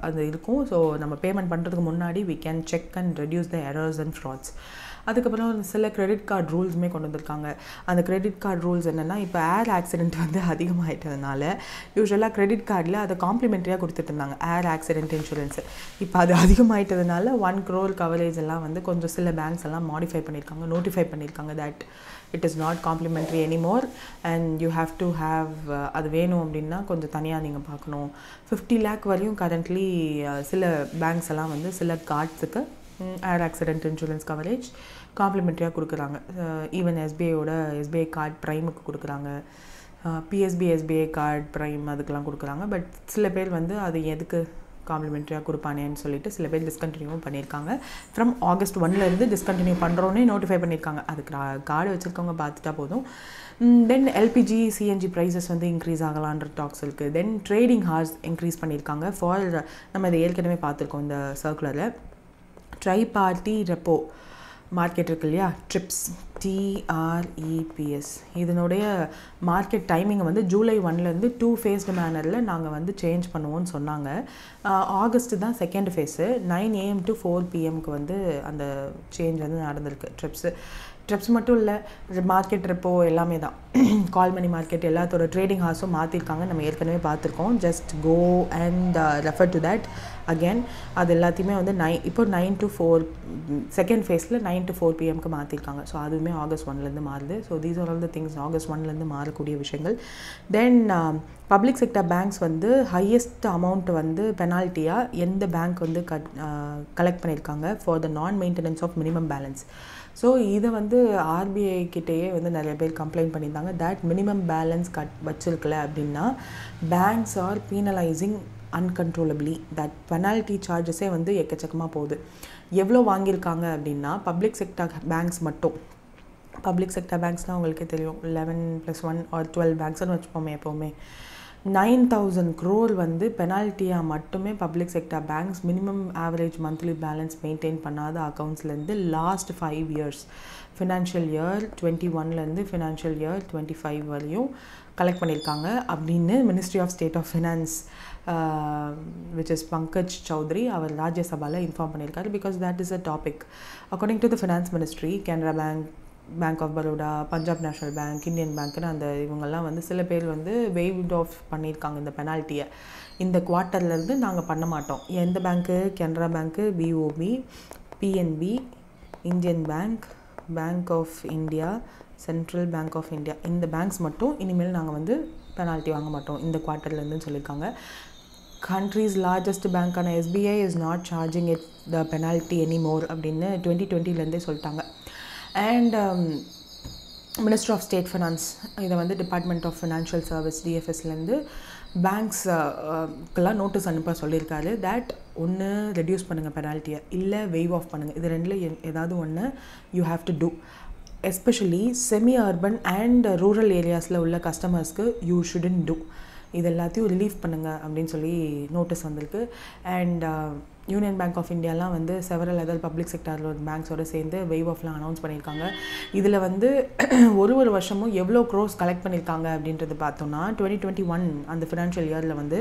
அது இருக்கும். ஸோ நம்ம பேமெண்ட் பண்ணுறதுக்கு முன்னாடி we can check and reduce the errors and frauds. அதுக்கப்புறம் சில கிரெடிட் கார்டு ரூல்ஸுமே கொண்டு வந்திருக்காங்க. அந்த கிரெடிட் கார்டு ரூல்ஸ் என்னென்னா இப்போ ஏர் ஆக்சிடென்ட் வந்து அதிகமாகிட்டதுனால யூஸ்வலாக கிரெடிட் கார்டில் அதை காம்ப்ளிமெண்ட்ரியாக கொடுத்துட்டு இருந்தாங்க ஏர் ஆக்சிடென்ட் இன்சூரன்ஸு. இப்போ அது அதிகமாகிட்டதுனால 1 crore கவரேஜ் எல்லாம் வந்து கொஞ்சம் சில பேங்க்ஸ் எல்லாம் நோட்டிஃபை பண்ணியிருக்காங்க that it is not complimentary anymore and you have to have அது வேணும் அப்படின்னா கொஞ்சம் தனியாக நீங்கள் பார்க்கணும். 50 lakh வரையும் கரண்ட்லி சில பேங்க்ஸ் எல்லாம் வந்து சில கார்ட்ஸுக்கு ஏர் ஆக்சிடென்ட் இன்சூரன்ஸ் கவரேஜ் காம்ப்ளிமெண்ட்ரியாக கொடுக்குறாங்க. ஈவன் எஸ்பிஐ கார்டு ப்ரைமுக்கு கொடுக்குறாங்க, பிஎஸ்பி எஸ்பிஐ கார்டு ப்ரைம் அதுக்கெலாம் கொடுக்குறாங்க. பட் சில பேர் வந்து அது எதுக்கு காம்ப்ளிமெண்ட்ரியாக கொடுப்பானேன்னு சொல்லிட்டு சில பேர் டிஸ்கண்டினியூவும் பண்ணியிருக்காங்க. ஃப்ரம் ஆகஸ்ட் 1 டிஸ்கண்டினியூ பண்ணுறோன்னே நோட்டிஃபை பண்ணியிருக்காங்க. அதுக்கு கார்டு வச்சுருக்கவங்க பார்த்துட்டா போதும். தென் எல்பிஜி சிஎன்ஜி ப்ரைஸஸ் வந்து இன்க்ரீஸ் ஆகலான்ற டாக்ஸ் இருக்குது. தென் ட்ரேடிங் ஹார்ஸ் இன்க்ரீஸ் பண்ணியிருக்காங்க. ஃபார் நம்ம இதை ஏற்கனவே பார்த்துருக்கோம் இந்த சர்க்குலரில். ட்ரை பார்ட்டி ரெப்போ மார்க்கெட் இருக்கு இல்லையா, ட்ரிப்ஸ் TREPS. இதனுடைய மார்க்கெட் டைமிங்கை வந்து ஜூலை 1லேருந்து 2 ஃபேஸ்டு மேனரில் நாங்கள் வந்து சேஞ்ச் பண்ணுவோம்னு சொன்னாங்க. ஆகஸ்ட்டு தான் செகண்ட் ஃபேஸு. 9 AM to 4 PMக்கு வந்து அந்த சேஞ்ச் வந்து நடந்திருக்கு. ட்ரிப்ஸ் மட்டும் இல்லை, மார்க்கெட் ரெப்போ எல்லாமே தான். கால் மணி மார்க்கெட் எல்லாத்தோட ட்ரேடிங் ஹார்ஸும் மாற்றிருக்காங்க. நம்ம ஏற்கனவே பார்த்துருக்கோம். Just go and refer to that again. அது எல்லாத்தையுமே வந்து இப்போ 9 to 4 செகண்ட் ஃபேஸில் 9 to 4 PMக்கு மாற்றிருக்காங்க. ஸோ அதுவுமே ஆகஸ்ட் 1லேருந்து மாறுது. So these are all the things August 1லேருந்து மாறக்கூடிய விஷயங்கள். தென் பப்ளிக் செக்டர் பேங்க்ஸ் வந்து ஹையஸ்ட் அமௌண்ட் வந்து பெனால்ட்டியாக எந்த பேங்க் வந்து கலெக்ட் பண்ணியிருக்காங்க for the non maintenance of minimum balance. So இதை வந்து RBI கிட்டேயே வந்து நிறைய பேர் கம்ப்ளைண்ட் பண்ணியிருந்தாங்க. தட் மினிமம் பேலன்ஸ் வச்சிருக்கல அப்படின்னா banks are penalising uncontrollably. That penalty சார்ஜஸே வந்து எக்கச்சக்கமாக போகுது. எவ்வளோ வாங்கியிருக்காங்க அப்படின்னா பப்ளிக் செக்டர் பேங்க்ஸ் மட்டும், பப்ளிக் செக்டர் பேங்க்ஸ்னால் உங்களுக்கே தெரியும், 11 + 1 or 12 பேங்க்ஸ்னு வச்சுப்போமே எப்போவுமே. 9,000 crore வந்து பெனால்ட்டியாக மட்டுமே public sector banks minimum average monthly balance maintain பண்ணாத அக்கௌண்ட்ஸ்லேருந்து லாஸ்ட் 5 years ஃபினான்ஷியல் இயர் 21லேருந்து ஃபினான்ஷியல் இயர் 25 வரையும் கலெக்ட் பண்ணியிருக்காங்க அப்படின்னு ministry of state of finance which is Pankaj Chaudhary அவர் ராஜ்யசபாவில் இன்ஃபார்ம் பண்ணியிருக்காரு. Because that is a topic. According to the finance ministry, Canara bank, bank of Baroda, Punjab national bank, Indian பேங்க்னு அந்த இவங்கெல்லாம் வந்து சில பேர் வந்து வெய்வ்ட் ஆஃப் பண்ணியிருக்காங்க இந்த பெனால்ட்டியை. இந்த குவார்ட்டர்லேருந்து நாங்கள் பண்ண மாட்டோம். எந்த bank? Canara bank, BOB, PNB, Indian bank, bank of India, central bank of India, இந்த பேங்க்ஸ் மட்டும் இனிமேல் நாங்கள் வந்து பெனால்ட்டி வாங்க மாட்டோம் இந்த குவார்ட்டர்லேருந்துன்னு சொல்லியிருக்காங்க. country's largest bank ஆன SBI is not charging it the penalty anymore அப்படின்னு 2020லேருந்தே சொல்லிட்டாங்க. And minister of state finance இதை வந்து டிபார்ட்மெண்ட் ஆஃப் ஃபினான்ஷியல் சர்வீஸ் DFSலேருந்து பேங்க்ஸ்க்கெல்லாம் நோட்டீஸ் அனுப்ப சொல்லியிருக்காரு. தட் ஒன்று ரெடியூஸ் பண்ணுங்கள் பெனால்ட்டியை, இல்லை வெய்வ் ஆஃப் பண்ணுங்கள். இது ரெண்டில் ஏதாவது ஒன்று you have to do. Especially semi urban and rural ஏரியாஸில் உள்ள கஸ்டமர்ஸ்க்கு யூ ஷுடன்ட் டூ. இது எல்லாத்தையும் ரிலீஃப் பண்ணுங்கள் அப்படின்னு சொல்லி நோட்டீஸ் வந்திருக்கு. அண்ட் யூனியன் பேங்க் ஆஃப் இந்தியாலாம் வந்து செவரல் அதர் பப்ளிக் செக்டர் பேங்க்ஸோடு சேர்ந்து வெய்வ் ஆஃப்லாம் அனௌன்ஸ் பண்ணியிருக்காங்க. இதில் வந்து ஒரு வருஷமும் எவ்வளோ க்ரோஸ் கலெக்ட் பண்ணியிருக்காங்க அப்படின்றது பார்த்தோன்னா 2021 அந்த ஃபினான்ஷியல் இயரில் வந்து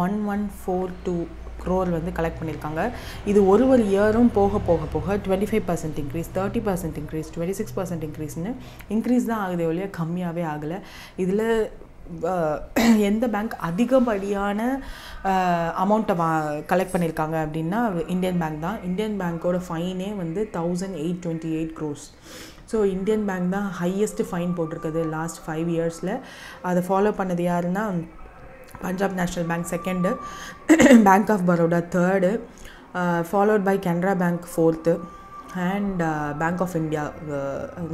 1142 crore வந்து கலெக்ட் பண்ணியிருக்காங்க. இது ஒரு இயரும் போக 25% இன்க்ரீஸ், 30% இன்க்ரீஸ், 26% இன்க்ரீஸ்னு இன்க்ரீஸ் தான் ஆகுதே ஒழிய கம்மியாகவே ஆகலை. இதில் எந்த பேங்க் அதிகப்படியான அமௌண்ட்டை கலெக்ட் பண்ணியிருக்காங்க அப்படின்னா இந்தியன் பேங்க் தான். இந்தியன் பேங்க்கோட ஃபைனே வந்து 1828 crores. ஸோ இந்தியன் பேங்க் தான் ஹையஸ்ட் ஃபைன் போட்டிருக்குது லாஸ்ட் 5 yearsல. அதை ஃபாலோ பண்ணது யாருன்னா Punjab national bank second, bank of Baroda third, followed by Canara bank fourth, and bank of India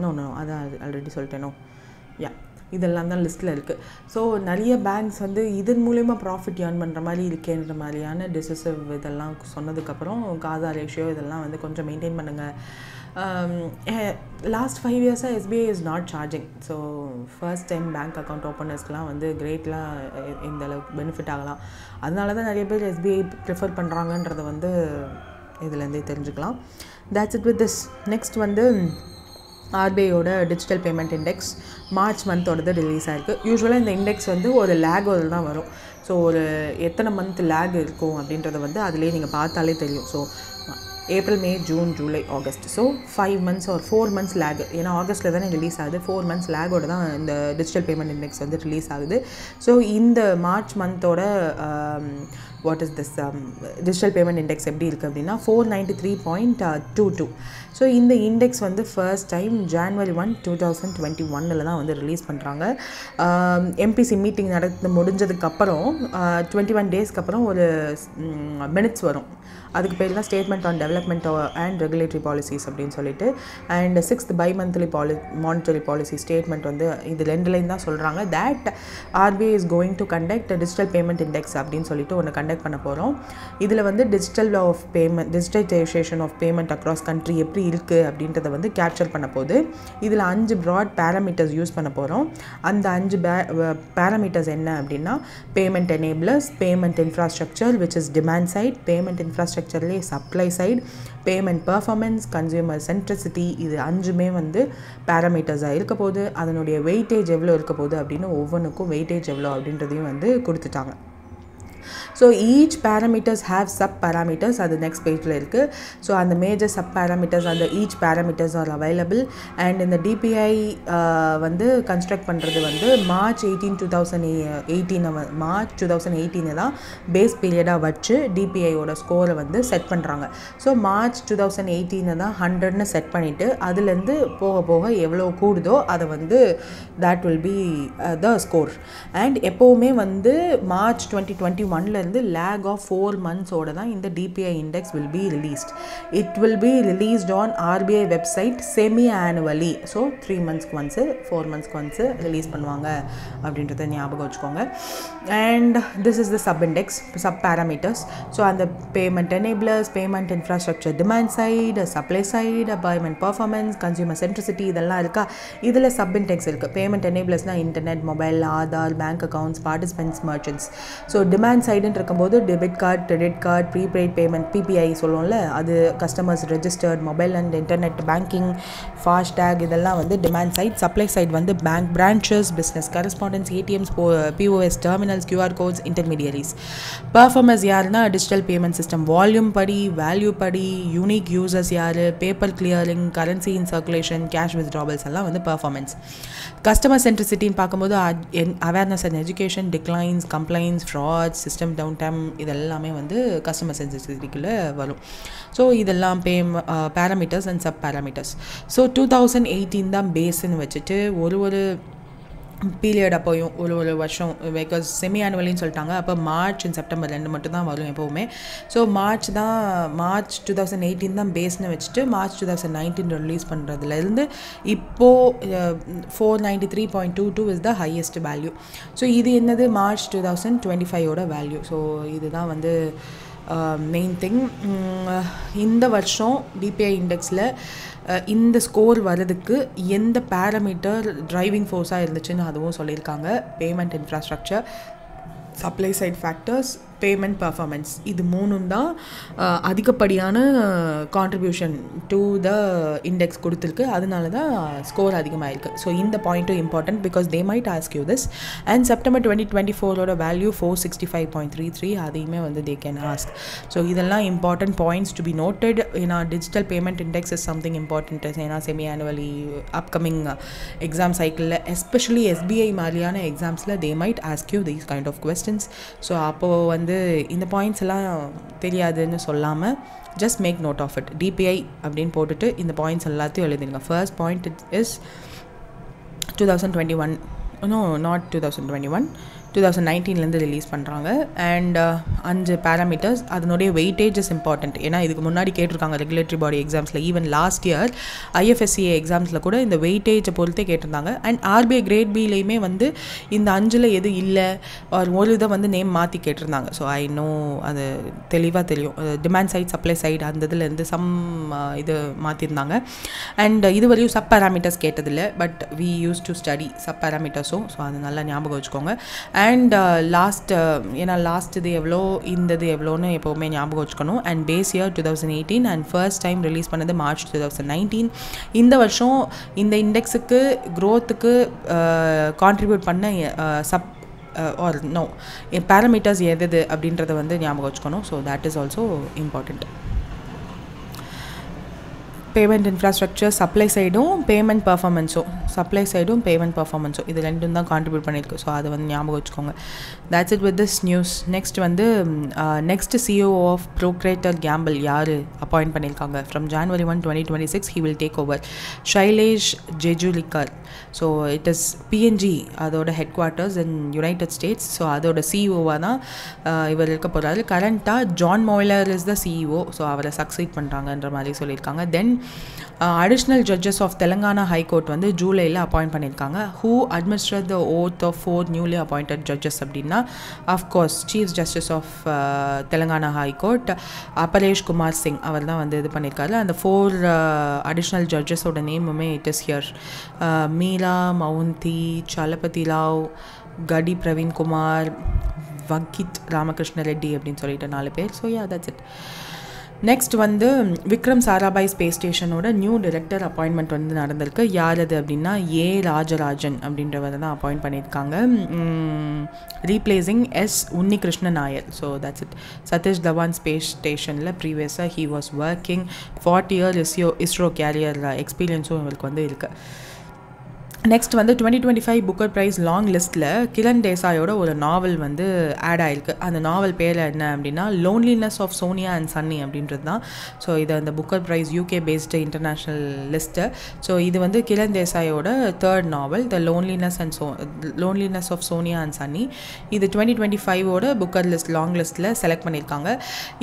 no அதான் ஆல்ரெடி சொல்லிட்டேனோ. இதெல்லாம் தான் லிஸ்ட்டில் இருக்குது. ஸோ நிறைய பேங்க்ஸ் வந்து இதன் மூலயமா ப்ராஃபிட் ஏர்ன் பண்ணுற மாதிரி இருக்கேன்ற மாதிரியான டிசிசிவ் இதெல்லாம் சொன்னதுக்கப்புறம் காசா ரேஷியோ இதெல்லாம் வந்து கொஞ்சம் மெயின்டைன் பண்ணுங்கள். லாஸ்ட் 5 yearsஸாக SBI is not charging. So first time bank account ஓப்பனர்ஸ்க்கெலாம் வந்து கிரேட்லாம் இந்த அளவுக்கு பெனிஃபிட் ஆகலாம். அதனால தான் நிறைய பேர் SBI ப்ரிஃபர் பண்ணுறாங்கன்றதை வந்து இதுலேருந்தே தெரிஞ்சுக்கலாம். That's it with this. Next வந்து RBIயோட டிஜிட்டல் பேமெண்ட் இண்டெக்ஸ் மார்ச் மந்தோடது ரிலீஸ் ஆகிருக்கு. யூஸ்வலாக இந்த இண்டெக்ஸ் வந்து ஒரு லேகோட தான் வரும். ஸோ ஒரு எத்தனை மந்த் லேக் இருக்கும் அப்படின்றத வந்து அதிலே நீங்கள் பார்த்தாலே தெரியும். So April, May, June, July, August. So 5 months or 4 months lag. ஏன்னா ஆகஸ்ட்டில் தானே ரிலீஸ் ஆகுது. 4 months லேகோட தான் இந்த டிஜிட்டல் பேமெண்ட் இண்டெக்ஸ் வந்து ரிலீஸ் ஆகுது. ஸோ இந்த மார்ச் மந்தோட what is this digital payment index எப்படி இருக்குது அப்படின்னா 493.22. ஸோ இந்த இண்டெக்ஸ் வந்து ஃபர்ஸ்ட் டைம் January 1, 2021 தான் வந்து ரிலீஸ் பண்ணுறாங்க. MPC மீட்டிங் முடிஞ்சதுக்கப்புறம் 21 daysக்கு அப்புறம் ஒரு மினிட்ஸ் வரும். அதுக்கு பேர் தான் statement on development and regulatory policies அப்படின்னு சொல்லிட்டு. And 6th bi-monthly monetary policy statement வந்து இது 2லையும் தான் சொல்கிறாங்க. That RBI is going to conduct digital payment index அப்படின்னு சொல்லிட்டு ஒன்று கண்டக்ட் கண்டக்ட் பண்ண போகிறோம். இதில் வந்து digitalisation of payment across country எப்படி இருக்குது அப்படின்றத வந்து கேப்சர் பண்ண போகுது. இதில் 5 ப்ராட் பேராமீட்டர்ஸ் யூஸ் பண்ண போகிறோம். அந்த 5 பேராமீட்டர்ஸ் என்ன அப்படின்னா payment enablers, payment infrastructure which is demand side, payment இன்ஃப்ராஸ்ட்ரக்சர்லேயே supply side, payment performance, consumer centricity. இது 5மே வந்து பேராமீட்டர்ஸாக இருக்க போகுது. அதனுடைய வெயிட்டேஜ் எவ்வளோ இருக்க போகுது அப்படின்னு ஒவ்வொன்றுக்கும் வெயிட்டேஜ் எவ்வளோ அப்படின்றதையும் வந்து கொடுத்துட்டாங்க. So each parameters have sub parameters, அது நெக்ஸ்ட் பேஜில் இருக்குது. ஸோ அந்த மேஜர் சப் பேராமீட்டர்ஸ் அந்த each parameters are available. And இந்த டிபிஐ வந்து கன்ஸ்ட்ரக்ட் பண்ணுறது வந்து மார்ச் 2018 தான் பேஸ் பீரியடாக வச்சு டிபிஐயோட ஸ்கோரை வந்து செட் பண்ணுறாங்க. ஸோ மார்ச் 2018 தான் 100ன்னு செட் பண்ணிவிட்டு அதுலேருந்து போக போக எவ்வளோ கூடுதோ அதை வந்து that will be the score. And எப்போவுமே வந்து மார்ச் 2021 lag of 4 months ஓட தான் இந்த DPI index will be released. It will be released on RBI website semi-annually. So 3 months once, 4 months once release பண்ணுவாங்க அப்படின்றத ஞாபகம் வச்சுக்கோங்க. And this is the sub-index, sub-parameters. So அந்த payment enablers, payment infrastructure demand side, supply side, payment performance, consumer centricity இதெல்லாம் இருக்கா. இதில் sub-index இருக்குது. payment enablersனா internet, mobile, Aadhaar, bank accounts, participants, merchants. So demand சைடுன்னு இருக்கும்போது debit card, credit card, prepaid payment, PPI சொல்லுவோம்ல, அது customers registered, mobile and internet banking, FASTag இதெல்லாம் வந்து டிமாண்ட் சைட். சப்ளை சைட் வந்து bank branches, business correspondents, ATMs, POS terminals, QR codes, intermediaries. Performance யாருன்னா டிஜிட்டல் பேமெண்ட் சிஸ்டம் வால்யூம் படி, வேல்யூ படி, யூனிக் யூசர்ஸ் யார், paper clearing, currency in circulation, cash withdrawals எல்லாம் வந்து பர்ஃபார்மன்ஸ். கஸ்டமர் சென்ட்ரிசிட்டின்னு பார்க்கும்போது awareness and education, declines, complaints, frauds, system down time இதெல்லாமே வந்து கஸ்டமர் சென்சிட்டிவிட்டிக்குள்ளே வரும். ஸோ இதெல்லாம் parameters and sub parameters. So 2018 தான் பேஸ்ன்னு வச்சுட்டு ஒரு பீரியட் அப்போயும் ஒரு வருஷம், பிகாஸ் செமி ஆனுவலின்னு சொல்லிட்டாங்க. அப்போ மார்ச் அண்ட் செப்டம்பர் 2 மட்டும் தான் வரும் எப்போவுமே. ஸோ மார்ச் 2018 தான் பேஸ்ன்னு வச்சுட்டு மார்ச் 2019 ரிலீஸ் பண்ணுறதுலேருந்து இப்போது 493.22 is the highest value. So இது என்னது மார்ச் 2025 வேல்யூ. ஸோ இதுதான் வந்து மெயின் திங். இந்த வருஷம் டிபிஐ இண்டெக்ஸில் இந்த ஸ்கோர் வர்றதுக்கு எந்த பேராமீட்டர் டிரைவிங் ஃபோர்ஸாக இருந்துச்சுன்னு அதுவும் சொல்லியிருக்காங்க. Payment infrastructure, supply side factors, payment performance, இது 3 தான் அதிகப்படியான கான்ட்ரிபியூஷன் டு த இண்டெக்ஸ் கொடுத்துருக்கு. அதனால தான் ஸ்கோர் அதிகமாக இருக்குது. ஸோ இந்த பாயிண்ட்டும் important because they might ask you this. And September 2024 value 465.33, அதையுமே வந்து தே கேன் ஆஸ்க். ஸோ இதெல்லாம் important points to be noted. ஏன்னா digital payment index is something important. ஏன்னா செமி ஆனுவலி அப்கமிங் எக்ஸாம் சைக்கிளில் எஸ்பெஷலி SBI மாதிரியான எக்ஸாம்ஸில் they might ask you these kind of questions. So அப்போது வந்து இந்த பாயிண்ட்ஸ் எல்லாம் தெரியாதுன்னு சொல்லாமல் just make note of it. DPI அப்படின்னு போட்டுட்டு இந்த பாயிண்ட்ஸ் எல்லாத்தையும் எழுதிடுங்க. First point is 2021, no not 2021, 2019 release பண்ணுறாங்க. அண்ட் 5 பேராமீட்டர்ஸ், அதனுடைய வெயிட்டேஜ் இஸ் இம்பார்ட்டன்ட். ஏன்னா இதுக்கு முன்னாடி கேட்டிருக்காங்க ரெகுலேட்டரி பாடி எக்ஸாம்ஸில். ஈவன் லாஸ்ட் இயர் IFSCA எக்ஸாம்ஸில் கூட இந்த வெயிட்டேஜை பொறுத்தே கேட்டிருந்தாங்க. அண்ட் RBI கிரேட் பிலையுமே வந்து இந்த 5ல் எது இல்லை ஒரு இதை வந்து நேம் மாற்றி கேட்டிருந்தாங்க. ஸோ ஐ நோ அது தெளிவாக தெரியும். டிமாண்ட் சைட், சப்ளை சைடு அந்த இதுலேருந்து இது மாற்றிருந்தாங்க. அண்ட் இதுவரையும் சப் பேராமீட்டர்ஸ் கேட்டதில்லை. But we use to study sub பேராமீட்டர்ஸும். ஸோ அது நல்லா ஞாபகம் வச்சுக்கோங்க. அண்ட் ஏன்னா லாஸ்ட் இது எவ்வளோ, இந்த இது எவ்வளோன்னு எப்போவுமே ஞாபகம் வச்சுக்கணும். And base year 2018 and first time release பண்ணது மார்ச் 2019. இந்த வருஷம் இந்த இண்டெக்ஸுக்கு க்ரோத்துக்கு கான்ட்ரிபியூட் பண்ண சப் ஆர் நோ பேராமீட்டர்ஸ் எது அப்படின்றத வந்து ஞாபகம் வச்சுக்கணும். So that is also important. Payment infrastructure, supply சைடும் பேமெண்ட் பர்ஃபார்மன்ஸும், இது 2 தான் கான்ட்ரிபியூட் பண்ணியிருக்கு. ஸோ அதை வந்து ஞாபகம் வச்சுக்கோங்க. that's it with this news. Next வந்து next CEO of Procter Gamble யார் அப்பாயிண்ட் பண்ணியிருக்காங்க. From January 1, 2026 he will take over. Shailesh Jejurikar. So it is P and G அதோட headquarters in United States. So அதோட சிஇஓவாக தான் இவர் இருக்க போகிறாரு. கரண்ட்டாக John Moeller is the CEO. So அவரை சக்சீட் பண்ணுறாங்கன்ற மாதிரி சொல்லியிருக்காங்க. Then additional judges of Telangana high court வந்து ஜூலையில் அப்பாயிண்ட் பண்ணியிருக்காங்க. Who administrate the oath of 4 newly appointed judges அப்படின்னா of course chief justice of Telangana high court Aparesh Kumar Singh அவர் தான் வந்து இது பண்ணியிருக்காரு. அந்த 4 அடிஷ்னல் ஜட்ஜஸோட நேமுமே it is here. Meera Mohiuddin, Chalapathi Rao, Gadi Praveen Kumar, வங்கித் ராமகிருஷ்ண ரெட்டி அப்படின்னு சொல்லிட்டு 4 பேர். So yeah that's it. Next வந்து விக்ரம் சாராபாய் ஸ்பேஸ் ஸ்டேஷனோட நியூ டைரக்டர் அப்பாயின்மெண்ட் வந்து நடந்திருக்கு. யார் அது அப்படின்னா ஏ ராஜராஜன் அப்படின்றவரை தான் அப்பாயிண்ட் பண்ணியிருக்காங்க. Replacing S Unnikrishna Nair. So that's it. Satish Dhawan space ஸ்டேஷனில் ப்ரீவியஸாக he was working 40 years ISRO career எக்ஸ்பீரியன்ஸும் இவருக்கு வந்து இருக்குது. நெக்ஸ்ட் வந்து 2025 புக்கர் ப்ரைஸ் லாங் லிஸ்ட்டில் கிரண் தேசாயோட ஒரு நாவல் வந்து ஆட் ஆகிருக்கு. அந்த நாவல் பேர் என்ன அப்படின்னா loneliness of Sonia and Sunny அப்படின்றது தான். ஸோ இது அந்த Booker prize UK based international list. So இது வந்து கிரண் தேசாயோட 3rd novel the loneliness of Sonia and Sunny. இது 2025 புக்கர் லிஸ்ட் லாங் லிஸ்ட்டில் செலக்ட் பண்ணியிருக்காங்க.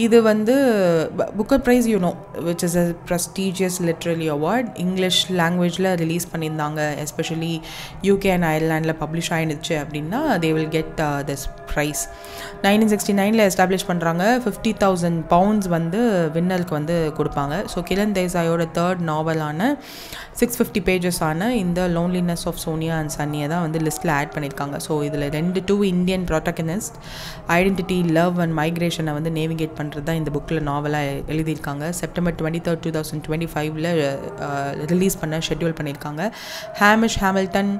இது வந்து Booker prize which is a prestigious literary award. English லாங்குவேஜில் ரிலீஸ் பண்ணியிருந்தாங்க. எஸ்பெஷலி UK and Irelandல பப்ளிஷ் ஆகிடுச்சு அப்படின்னா they will get this prize. 1969 establish பண்ணுறாங்க. 50,000 pounds வந்து வின்னருக்கு வந்து கொடுப்பாங்க. ஸோ கிரண் தேசாயோட 3rd நாவலான 650 pages ஆன இந்த லோன்லினஸ் ஆஃப் சோனியா அண்ட் சன்னியை தான் வந்து லிஸ்ட்டில் ஆட் பண்ணியிருக்காங்க. ஸோ இதில் 2 Indian protagonist identity, love and மைக்ரேஷனை வந்து நேவிகேட் பண்ணுறது தான் இந்த புக்கில் நாவலாக எழுதியிருக்காங்க. செப்டம்பர் 23, 2025 ரிலீஸ் பண்ண ஷெட்யூல் பண்ணியிருக்காங்க. ஹாமிஷ் ஹாமில்டன்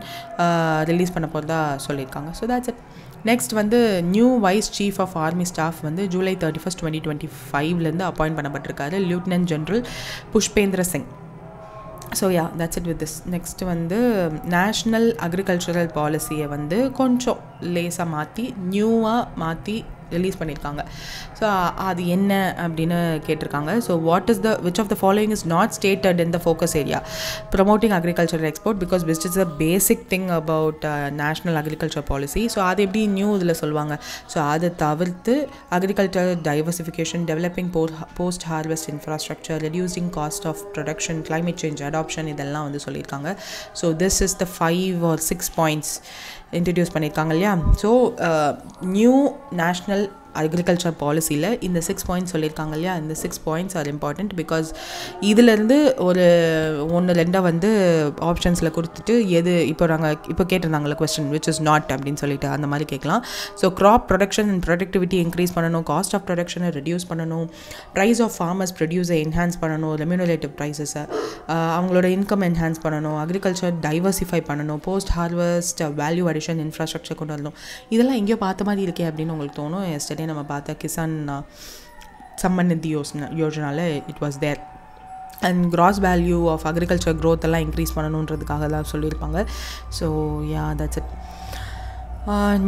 ரிலீஸ் பண்ண போகிறதா சொல்லியிருக்காங்க. So that's it. நெக்ஸ்ட் வந்து new vice chief of army staff வந்து ஜூலை 31, 2025 அப்பாயிண்ட் பண்ணப்பட்டிருக்காரு. Lieutenant general Pushpendra Singh. So yeah that's it with this. Next வந்து நேஷ்னல் அக்ரிகல்ச்சரல் பாலிசியை வந்து கொஞ்சம் லேசாக மாற்றி நியூவாக ரிலீஸ் பண்ணியிருக்காங்க. ஸோ அது என்ன அப்படின்னு கேட்டிருக்காங்க. So which of the following is not stated in the focus area promoting agricultural export, because which is a basic thing about national agriculture policy. So அது எப்படி நியூ இதில் சொல்லுவாங்க. ஸோ அதை தவிர்த்து agriculture diversification, developing post harvest infrastructure, reducing cost of production, climate change adoption இதெல்லாம் வந்து சொல்லியிருக்காங்க. So this is the 5 or 6 points introduce பண்ணியிருக்காங்க இல்லையா. ஸோ நியூ நேஷ்னல் அக்ரிகல்ச்சர் பாலிசியில் இந்த 6 பாயிண்ட்ஸ் சொல்லியிருக்காங்க இல்லையா. இந்த 6 பாயிண்ட்ஸ் ஆர் இம்பார்ட்டண்ட் பிகாஸ் இதிலேருந்து ஒரு 1-2 வந்து ஆப்ஷன்ஸில் கொடுத்துட்டு எது இப்போ கேட்டிருந்தாங்களே கொஸ்டின் விச் இஸ் நாட் அப்படின்னு சொல்லிட்டு அந்த மாதிரி கேட்கலாம். So crop production and productivity increase பண்ணணும், காஸ்ட் ஆஃப் ப்ரொடக்ஷனை ரெடியூஸ் பண்ணணும், ப்ரைஸ் ஆஃப் ஃபார்மர்ஸ் ப்ரொடியூஸை என்ஹான்ஸ் பண்ணணும், ரெம்யூனரேட்டிவ் ப்ரைஸஸை அவங்களோட இன்கம் என்ஹான்ஸ் பண்ணணும், அக்ரிகல்ச்சர் டைவர்சிஃபை பண்ணணும், post harvest value addition infrastructure கொண்டு வரணும். இதெல்லாம் எங்கேயோ பார்த்த மாதிரி இருக்கே அப்படின்னு உங்களுக்கு தோணும். எஸ்டர்டே நம்ம பார்த்த கிசான் சம்மன் நிதி யோஜனாவில் it was there. And gross value of agriculture growth எல்லாம் இன்க்ரீஸ் பண்ணணுன்றதுக்காக தான் சொல்லியிருப்பாங்க. So yeah that's it.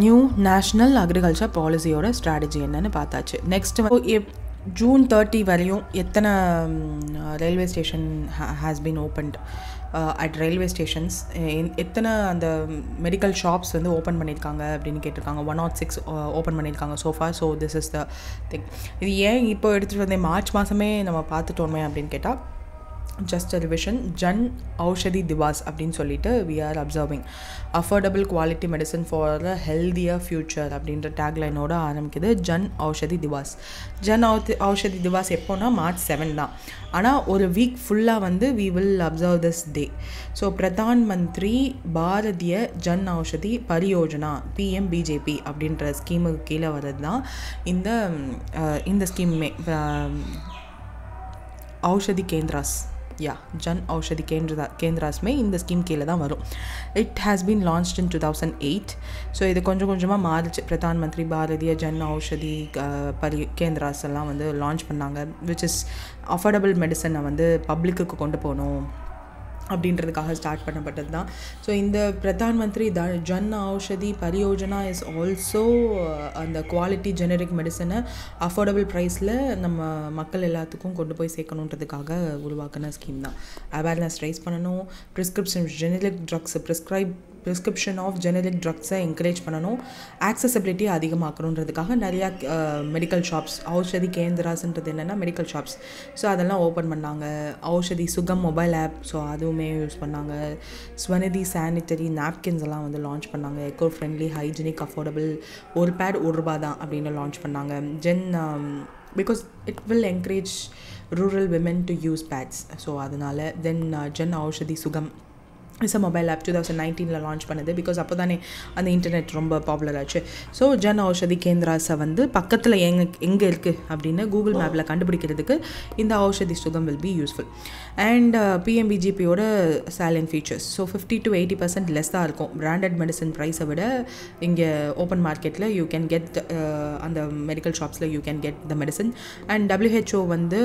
New national agriculture பாலிசியோட ஸ்ட்ராட்டஜி என்னன்னு பார்த்தாச்சு. நெக்ஸ்ட் ஜூன் 30 வரையும் எத்தனை railway station has been opened at railway stations, எத்தனை அந்த மெடிக்கல் ஷாப்ஸ் வந்து ஓப்பன் பண்ணியிருக்காங்க அப்படின்னு கேட்டிருக்காங்க. 106 ஓப்பன் பண்ணியிருக்காங்க sofa. So this is the thing. இது ஏன் இப்போ எடுத்துகிட்டு வந்தேன் மார்ச் மாதமே நம்ம பார்த்துட்டோமே அப்படின்னு கேட்டால் just a revision. Jan Aushadhi Diwas அப்படின்னு சொல்லிட்டு we are observing affordable quality medicine for a healthier future அப்படின்ற டேக்லைனோட ஆரம்பிக்குது ஜன் ஔஷதி திவாஸ். ஜன் ஔஷதி திவாஸ் எப்போனா March 7 தான். ஆனால் ஒரு வீக் ஃபுல்லாக வந்து we will observe this day. So Pradhan Mantri Bharatiya Jan Aushadhi Pariyojana PMBJP அப்படின்ற ஸ்கீமுக்கு கீழே வர்றது தான் இந்த ஸ்கீமுமே. ஔஷதி கேந்திராஸ் ஜன் ஔஷதி கேந்திராஸ்மே இந்த ஸ்கீம் கீழே தான் வரும். It has been launched in 2008. So இது கொஞ்சம் கொஞ்சமாக மாறிச்சு. பிரதான் மந்திரி பாரதிய ஜன் ஔஷதி கேந்திராஸ் எல்லாம் வந்து லான்ச் பண்ணாங்க. விச் இஸ் அஃபோர்டபுள் மெடிசனை வந்து பப்ளிக்கு கொண்டு போகணும் அப்படின்றதுக்காக ஸ்டார்ட் பண்ணப்பட்டது தான். ஸோ இந்த பிரதான் மந்திரி ஜன் ஔஷதி பரியோஜனா இஸ் ஆல்சோ அந்த குவாலிட்டி ஜெனரிக் மெடிசனை அஃபோர்டபுள் ப்ரைஸில் நம்ம மக்கள் எல்லாத்துக்கும் கொண்டு போய் சேர்க்கணுன்றதுக்காக உருவாக்கின ஸ்கீம் தான். அவேர்னஸ் ரைஸ் பண்ணணும், prescription generic drugs prescription of generic ட்ரக்ஸை என்கரேஜ் பண்ணணும், ஆக்சசபிலிட்டி அதிகமாக்கணுன்றதுக்காக நிறையா மெடிக்கல் ஷாப்ஸ், ஔஷதி கேந்திராஸ்ன்றது என்னென்னா மெடிக்கல் ஷாப்ஸ், ஸோ அதெல்லாம் ஓப்பன் பண்ணாங்க. Aushadhi Sugam mobile app, so அதுவுமே யூஸ் பண்ணாங்க. ஸ்வநிதி சானிட்டரி நாப்கின்ஸ் எல்லாம் வந்து லான்ச் பண்ணாங்க. எக்கோ ஃப்ரெண்ட்லி, ஹைஜீனிக், அஃபோர்டபுள், ஒரு பேட் ₹1 தான் அப்படின்னு லான்ச் பண்ணாங்க. Because it will encourage rural women to use pads, so அதனால் ஜன் ஔஷதி சுகம் is a mobile app 2019 launch பண்ணுது. பிகாஸ் அப்போ தானே அந்த இன்டர்நெட் ரொம்ப பாப்புலர் ஆச்சு. ஸோ ஜன் ஔஷதி கேந்திராஸை வந்து பக்கத்தில் எங்கே இருக்குது அப்படின்னு கூகுள் மேப்பில் கண்டுபிடிக்கிறதுக்கு இந்த Aushadhi Sugam will be useful. And பிஎம்பிஜிபியோட salient features, so 50 to 80% less தான் இருக்கும் பிராண்டட் மெடிசன் ப்ரைஸை விட. இங்கே ஓப்பன் மார்க்கெட்டில் யூ கேன் கெட் அந்த மெடிக்கல் ஷாப்ஸில் you can get the medicine. And WHO வந்து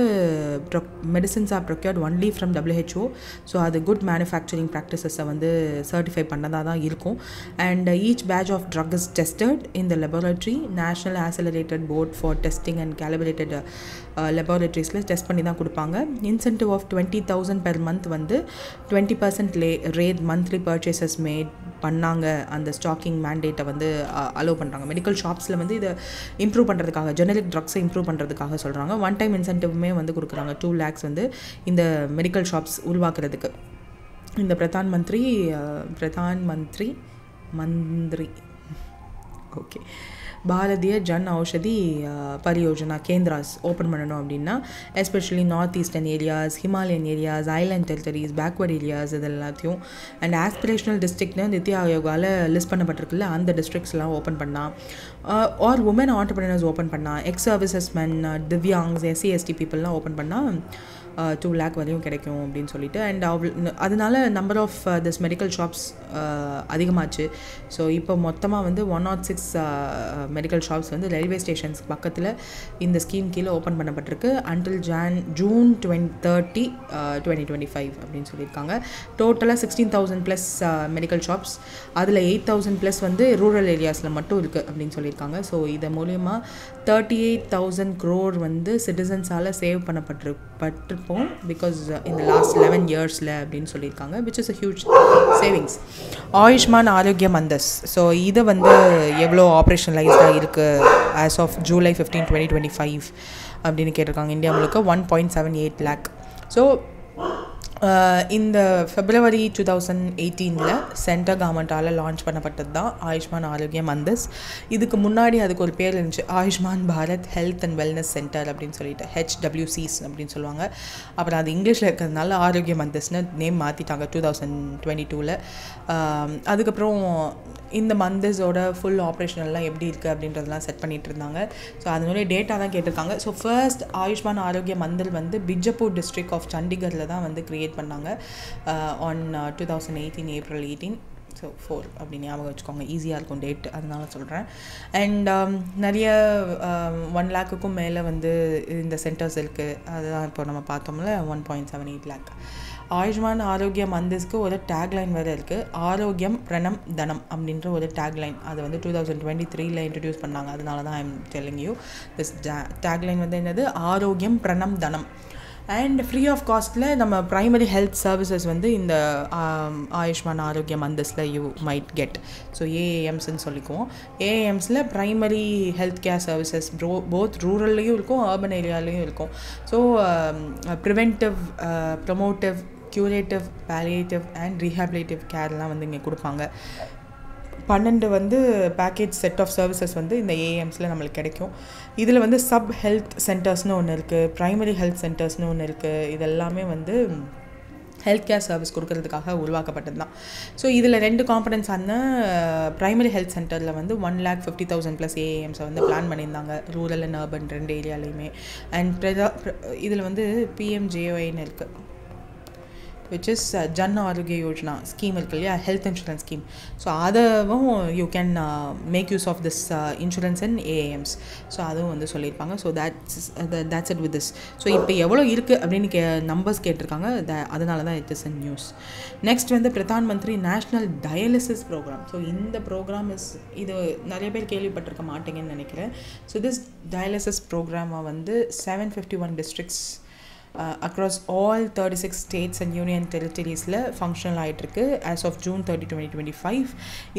medicines are procured only from WHO, so அது குட் மேனுஃபேக்சரிங் ப்ராக்டிஸஸை வந்து சர்டிஃபை பண்ணதாக தான் இருக்கும். And each batch of drug is tested in the laboratory, national accelerated board for testing and calibrated லெபார்ட்டரிஸில் test பண்ணி தான் கொடுப்பாங்க. இன்சென்டிவ் ஆஃப் 20,000 per month வந்து 20% ரேட் மந்த்லி பர்ச்சேசஸ் மேட் பண்ணாங்க. அந்த ஸ்டாக்கிங் மேண்டேட்டை வந்து அலோவ் பண்ணுறாங்க. மெடிக்கல் ஷாப்ஸில் வந்து இதை இம்ப்ரூவ் பண்ணுறதுக்காக, ஜெனரிக் ட்ரக்ஸை இம்ப்ரூவ் பண்ணுறதுக்காக சொல்கிறாங்க. ஒன் டைம் இன்சென்டிவ்மே வந்து கொடுக்குறாங்க, 2 lakhs வந்து இந்த மெடிக்கல் ஷாப்ஸ் உருவாக்குறதுக்கு. இந்த பிரதான் மந்திரி ஓகே பாரதிய ஜன் ஔஷதி பரியோஜனா கேந்திராஸ் ஓப்பன் பண்ணணும் அப்படின்னா especially north eastern areas, Himalayan areas, island territories, backward areas, இது எல்லாத்தையும் அண்ட் ஆஸ்பிரேஷனல் டிஸ்ட்ரிக்ட்னு நித்தி ஆயோகாவில் லிஸ்ட் பண்ணப்பட்டிருக்குல்ல, அந்த டிஸ்ட்ரிக்ஸ்லாம் ஓப்பன் பண்ணால், ஆர் உமன் ஆண்டர்பிரினர்ஸ் ஓப்பன் பண்ணால், ex services men, Divyangs, SC/ST பீப்புளெலாம் ஓப்பன் பண்ணால் 2 lakh வரையும் கிடைக்கும் அப்படின்னு சொல்லிட்டு. அண்ட் அதனால number of this medical shops அதிகமாச்சு. ஸோ இப்போ மொத்தமாக வந்து 106 மெடிக்கல் ஷாப்ஸ் வந்து ரயில்வே ஸ்டேஷன்ஸ் பக்கத்தில் இந்த ஸ்கீம் கீழே ஓப்பன் பண்ணப்பட்டிருக்கு அன்டில் ஜூன் 30, 2025 அப்படின்னு சொல்லியிருக்காங்க. டோட்டலாக 16,000+ மெடிக்கல் ஷாப்ஸ், அதில் 8,000+ வந்து ரூரல் ஏரியாஸில் மட்டும் இருக்குது அப்படின்னு சொல்லியிருக்காங்க. ஸோ இதை மூலயமா 38,000 crore வந்து சிட்டிசன்ஸால் சேவ் பண்ணப்பட்டிருப்போம் பிகாஸ் இந்த லாஸ்ட் 11 yearsல அப்படின்னு சொல்லியிருக்காங்க, which is a huge savings. Ayushman Aarogya months, so இது வந்து எவ்வளோ ஆப்ரேஷனலைஸ்டாக இருக்குது ஆஸ் ஆஃப் July 15, 2025 அப்படின்னு கேட்டிருக்காங்க. இந்தியா முழுக்க 1.78 lakh. ஸோ இந்த February 2018 சென்ட்ரல் கவர்மெண்ட்டால் லான்ச் பண்ணப்பட்டது தான் ஆயுஷ்மான் ஆரோக்கிய மந்தஸ். இதுக்கு முன்னாடி அதுக்கு ஒரு பேர் இருந்துச்சு, Ayushman Bharat health and wellness centre அப்படின்னு சொல்லிட்டு, HWCs அப்படின்னு சொல்லுவாங்க. அப்புறம் அது இங்கிலீஷில் இருக்கிறதுனால ஆரோக்கிய மந்தஸ்னு நேம் மாற்றிட்டாங்க 2022. அதுக்கப்புறம் இந்த மந்தஸோட ஃபுல் ஆப்ரேஷனெல்லாம் எப்படி இருக்குது அப்படின்றதெல்லாம் செட் பண்ணிகிட்டு இருந்தாங்க. ஸோ அதனுடைய டேட்டா தான் கேட்டிருக்காங்க. ஸோ ஃபர்ஸ்ட் ஆயுஷ்மான் ஆரோக்கிய மந்தல் வந்து பிஜப்பூர் டிஸ்ட்ரிக்ட் ஆஃப் சண்டிகரில் தான் வந்து க்ரியேட் பண்ணாங்க ஆன் 2018 April 18. ஸோ 4 அப்படி ஞாபகம் வச்சுக்கோங்க, ஈஸியாக இருக்கும் டேட், அதனால சொல்கிறேன். அண்ட் நிறைய 1 lakhக்கும் மேலே வந்து இந்த சென்டர்ஸ் இருக்குது. அதுதான் இப்போ நம்ம பார்த்தோம்ல 1.78 lakh. ஆயுஷ்மான் ஆரோக்கிய மந்தஸ்க்கு ஒரு டேக்லைன் வேறு இருக்குது, ஆரோக்கியம் பிரணம் தனம் அப்படின்ற ஒரு டேக்லைன். அது வந்து 2023 இன்ட்ரடியூஸ் பண்ணாங்க. அதனால தான் I'm telling you this tagline வந்து என்னது, ஆரோக்கியம் பிரணம் தனம். அண்ட் ஃப்ரீ ஆஃப் காஸ்ட்டில் நம்ம ப்ரைமரி ஹெல்த் சர்வீசஸ் வந்து இந்த ஆயுஷ்மான் ஆரோக்கிய மந்தஸில் யூ மைட் கெட். ஸோ AAMஸ்ன்னு சொல்லிக்குவோம். AAMஸில் primary health care services both ரூரல்லையும் இருக்கும், அர்பன் ஏரியாலையும் இருக்கும். So preventive, promotive, curative, palliative and rehabilitative கேர்லாம் வந்து இங்கே கொடுப்பாங்க. 12 வந்து பேக்கேஜ் செட் ஆஃப் சர்வீசஸ் வந்து இந்த AAMஸில் நம்மளுக்கு கிடைக்கும். இதில் வந்து சப் ஹெல்த் சென்டர்ஸ்னு ஒன்று இருக்குது, ப்ரைமரி ஹெல்த் சென்டர்ஸ்னு ஒன்று இருக்குது. இதெல்லாமே வந்து ஹெல்த் கேர் சர்வீஸ் கொடுக்கறதுக்காக உருவாக்கப்பட்டது தான். ஸோ இதில் 2 காம்பனன்ட்ஸ் ஆன ப்ரைமரி ஹெல்த் சென்டரில் வந்து 1,50,000+ AAMஸை வந்து பிளான் பண்ணியிருந்தாங்க, ரூரல் அண்ட் அர்பன் 2 ஏரியாலையுமே. அண்ட் இதில் வந்து PMJOIன்னு இருக்குது, which is Jan Arogya Yojana scheme இருக்கு இல்லையா, health insurance scheme. ஸோ அதுவும் you can make use of this insurance in AAMs. So அதுவும் வந்து சொல்லியிருப்பாங்க. So that's it with this. So இப்போ எவ்வளோ இருக்குது அப்படின்னு நம்பர்ஸ் கேட்டிருக்காங்க. அதனால தான் it is in news. Next வந்து Pradhan Mantri national dialysis program. So இந்த ப்ரோக்ராம் இது நிறைய பேர் கேள்விப்பட்டிருக்க மாட்டேங்கன்னு நினைக்கிறேன். ஸோ திஸ் டயாலிசிஸ் ப்ரோக்ராமை வந்து 751 districts across all 36 states and union territoriesல functional ஆகிட்டுருக்கு as of June 30, 2025.